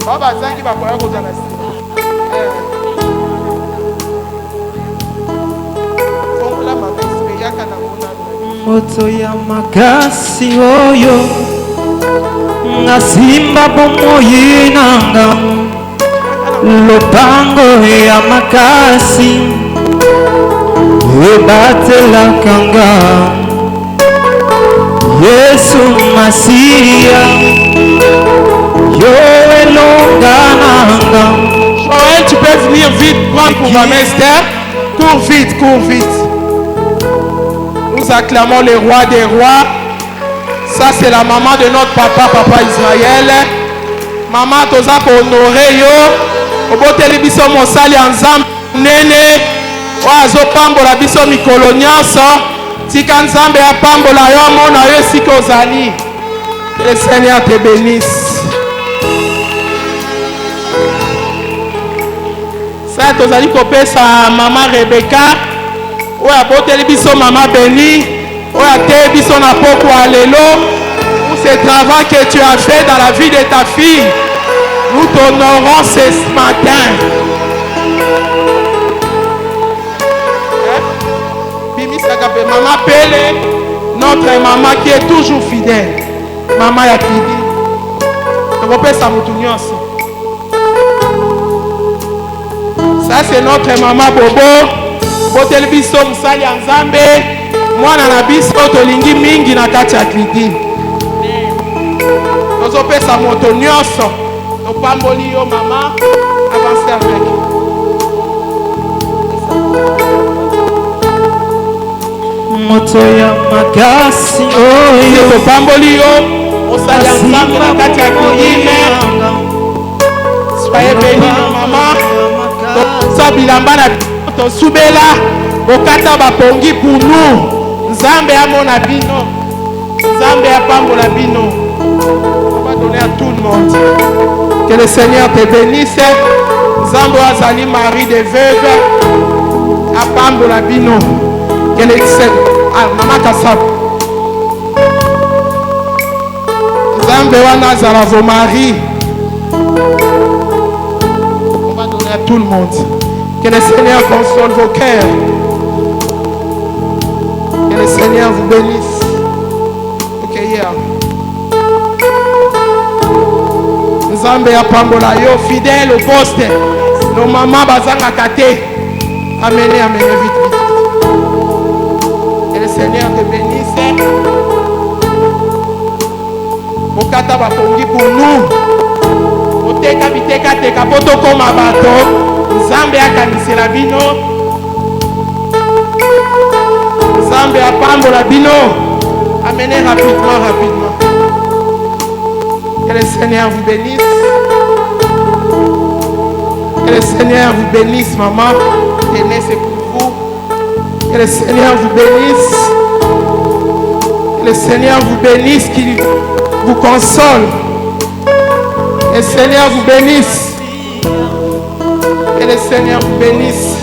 Baba zangi bakoya kozala fongola mabesi yaka na mona moto ya makasi oyo nasimba bomoi nanga lopango ya makasi ebatelaka nga Yesu Masiya Joël, tu peux venir vite prendre pour ma Esther. Cours vite, cours vite. Nous acclamons le roi des rois. Ça, c'est la maman de notre papa, papa Israël. Maman, toza ko honorer yo. Oboteli biso mosali ensemble. Nene. Oazo pambola biso mikolo nyonso. Tika nzambe ya pambola yo mona yo siko ozali. Que le Seigneur te bénisse. Ça, tozali kopesa maman Rebecca. Oya boteli biso maman Béni. Oya te biso na poko alelo. Pour ce travail que tu as fait dans la vie de ta fille. Nous t'honorons ce matin. Maman Pele, notre maman qui est toujours fidèle. Maman Yakidi. Tokopesa mutu nyonso. Ça c'est notre maman Bobo. Botel biso musali ya Nzambe. Mwana na biso tolingi mingi na kati ya Kridi. Tozopesa moto nyonso. Topamboli yo mama. Avancez avec. moto ya makasi oyo topamboli yo. Musali ya Nzambe na kati ya Kridi. Soyez bénis maman. Tosa bilamba na tosubela okata bapongi pour nous. Nzambe amona bino. Nzambe apambola bino. On va donner à tout le monde. Que le Seigneur te bénisse. Nzambe azali mari de veuve. Apambola bino. Que le Seigneur maman Kassab. Nzambe wana azala vos maris. À tout le monde. Que le Seigneur console vos cœurs. Que le Seigneur vous bénisse. Ok, yeah. Nzambe ya pambola yo fidèle au poste. Nos mamans bazanga kate. Amenez, amenez vite, vite. Que le Seigneur te bénisse. Bokata bapongi pour nous. Oteka biteka teka poto koma bato. Nzambe akanisela bino. Nzambe apambola bino. Amenez rapidement, rapidement. Que le Seigneur vous bénisse. Que le Seigneur vous bénisse, maman. Tenez, c'est pour vous. Que le Seigneur vous bénisse. Que le Seigneur vous bénisse, qu'il vous console. Que le Seigneur vous bénisse. Que le Seigneur vous bénisse.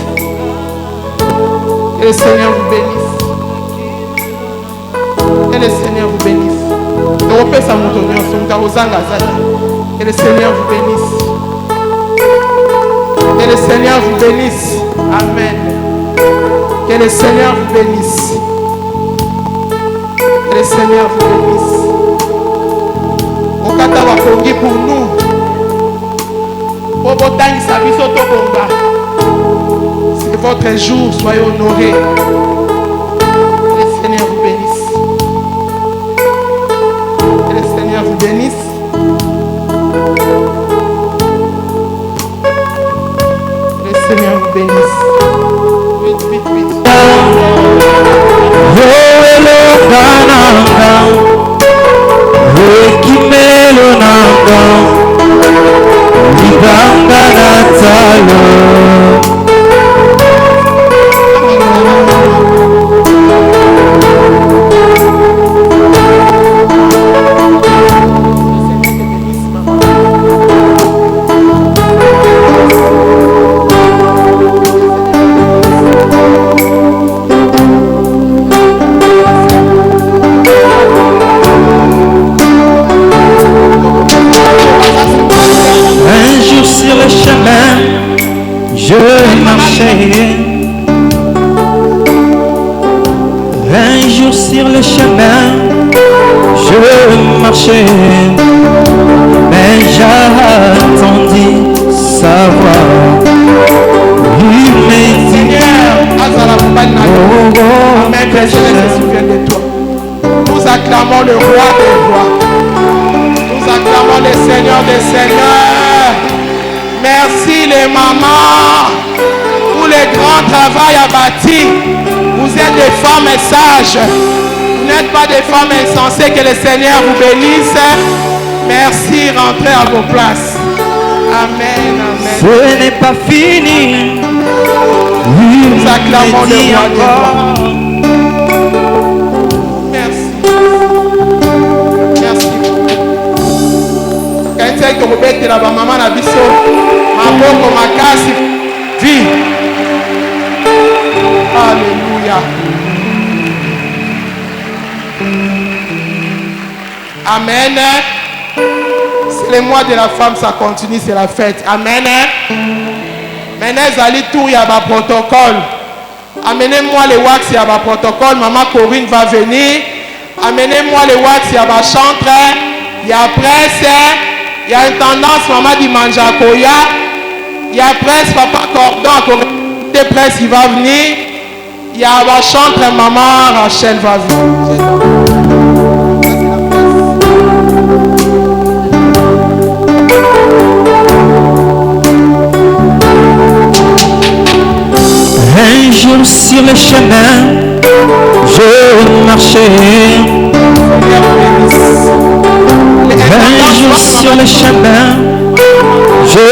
Que le Seigneur vous bénisse. Que le Seigneur vous bénisse. Que le Seigneur vous bénisse. Que le Seigneur vous bénisse. Amen. Que le Seigneur vous bénisse. Que le Seigneur vous bénisse. Au Katawa Kongi pour nous. C'est votre jour, soyez honorés. Que le Seigneur vous bénisse. Que le Seigneur vous bénisse. Que le Seigneur vous bénisse. Vite, vite, vite. Un jour sur le chemin, je marchais, mais j'attendis sa voix. Il me dit, Amen, que je se souvienne de toi. Nous acclamons le roi des rois. Nous acclamons le Seigneur des seigneurs. Merci les mamans pour le grand travail abattu. Vous êtes des femmes sages. Vous n'êtes pas des femmes insensées. Que le Seigneur vous bénisse. Merci, rentrez à vos places. Amen, amen. Ce n'est pas fini. Nous acclamons le roi des rois. Merci. Merci. Quand tu es que la maman a vu ça, ma bonne, ma casse, vie. Alléluia. Amen. C'est le mois de la femme, ça continue, c'est la fête. Amen. Maintenant, allez tout, il y a un protocole. Amenez-moi les wax, il y a un protocole. Maman Corinne va venir. Amenez-moi les wax, il y a un chantre. Il y a presse. Il y a une tendance, maman dit Manjakoya. Il y a presse, papa Cordon. Des presse, il va venir. Il y a un chantre, maman Rachel va venir. un jour sur le chemin, je marchais. Un jour sur le chemin, je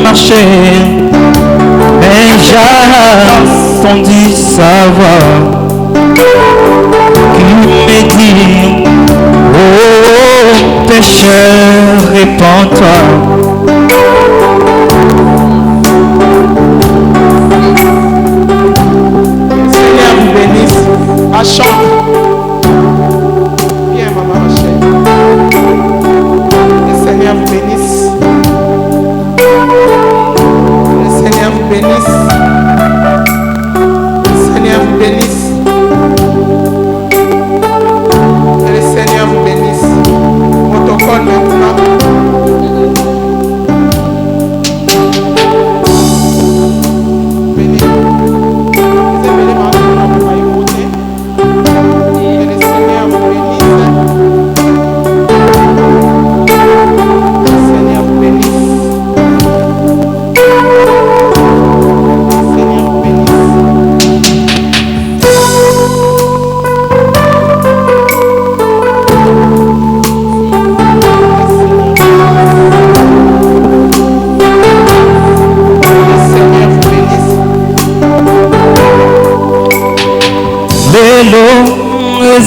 marchais. Mais j'entendis sa voix qui me dit: oh pécheur, répands-toi. Seigneur vous bénisse. À chante. Viens, maman Rachel. Le Seigneur vous bénisse. Le Seigneur vous bénisse. Le Seigneur vous bénisse. Que le Seigneur vous bénisse. Protocole maintenant. Bénis.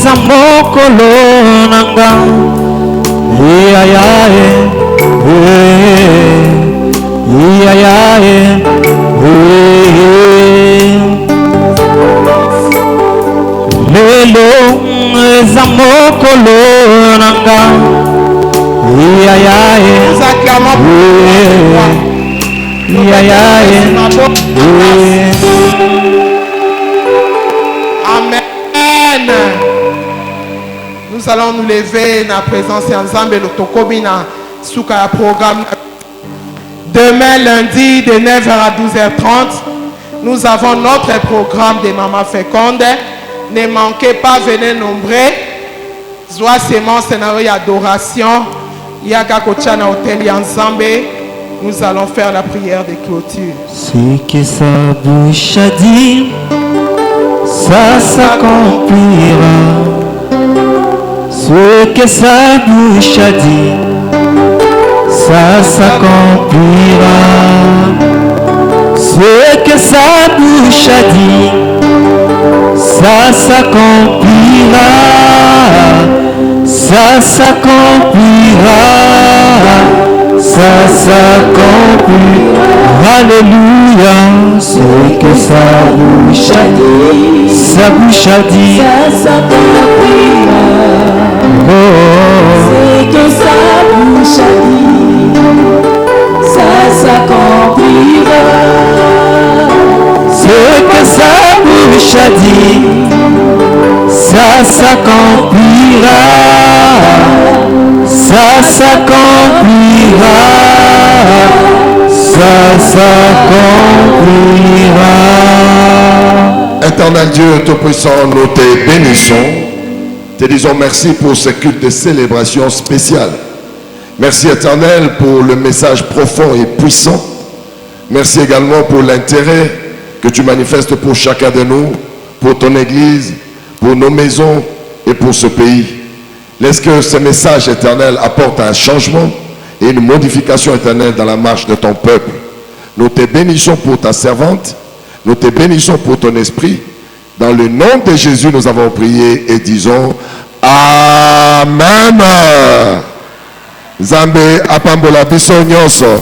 Zamokolo nanga iyayae iyayae lelo zamokolo nanga aïe, aïe. Amen. Nous allons nous lever dans la présence ensemble de Tokobina sous le programme. Demain lundi de 9h à 12h30, nous avons notre programme de Maman Féconde. Ne manquez pas, venez nombreux. Soit seulement scénario d'adoration. Il y a Kakochana Hôtel ensemble. Nous allons faire la prière de clôture. Ce que sa bouche a dit, ça s'accomplira. Ce que sa bouche a dit, ça s'accomplira. Ce que sa bouche a dit, ça s'accomplira. Ça s'accomplira. Ça s'accomplira. Alléluia. Ce que sa bouche a dit, sa bouche a dit, Ça s'accomplira. oh, Ce que sa bouche a dit, ça s'accomplira. ce que sa bouche a dit, ça s'accomplira. Ça s'accomplira. Ça s'accomplira. Éternel Dieu Tout-Puissant, nous te bénissons. Te disons merci pour ce culte de célébration spéciale. Merci Éternel pour le message profond et puissant. Merci également pour l'intérêt que tu manifestes pour chacun de nous, pour ton Église, pour nos maisons et pour ce pays. Laisse que ce message éternel apporte un changement et une modification éternelle dans la marche de ton peuple. Nous te bénissons pour ta servante. Nous te bénissons pour ton esprit. Dans le nom de Jésus, nous avons prié et disons Amen. Zambé apambola biso nyonso.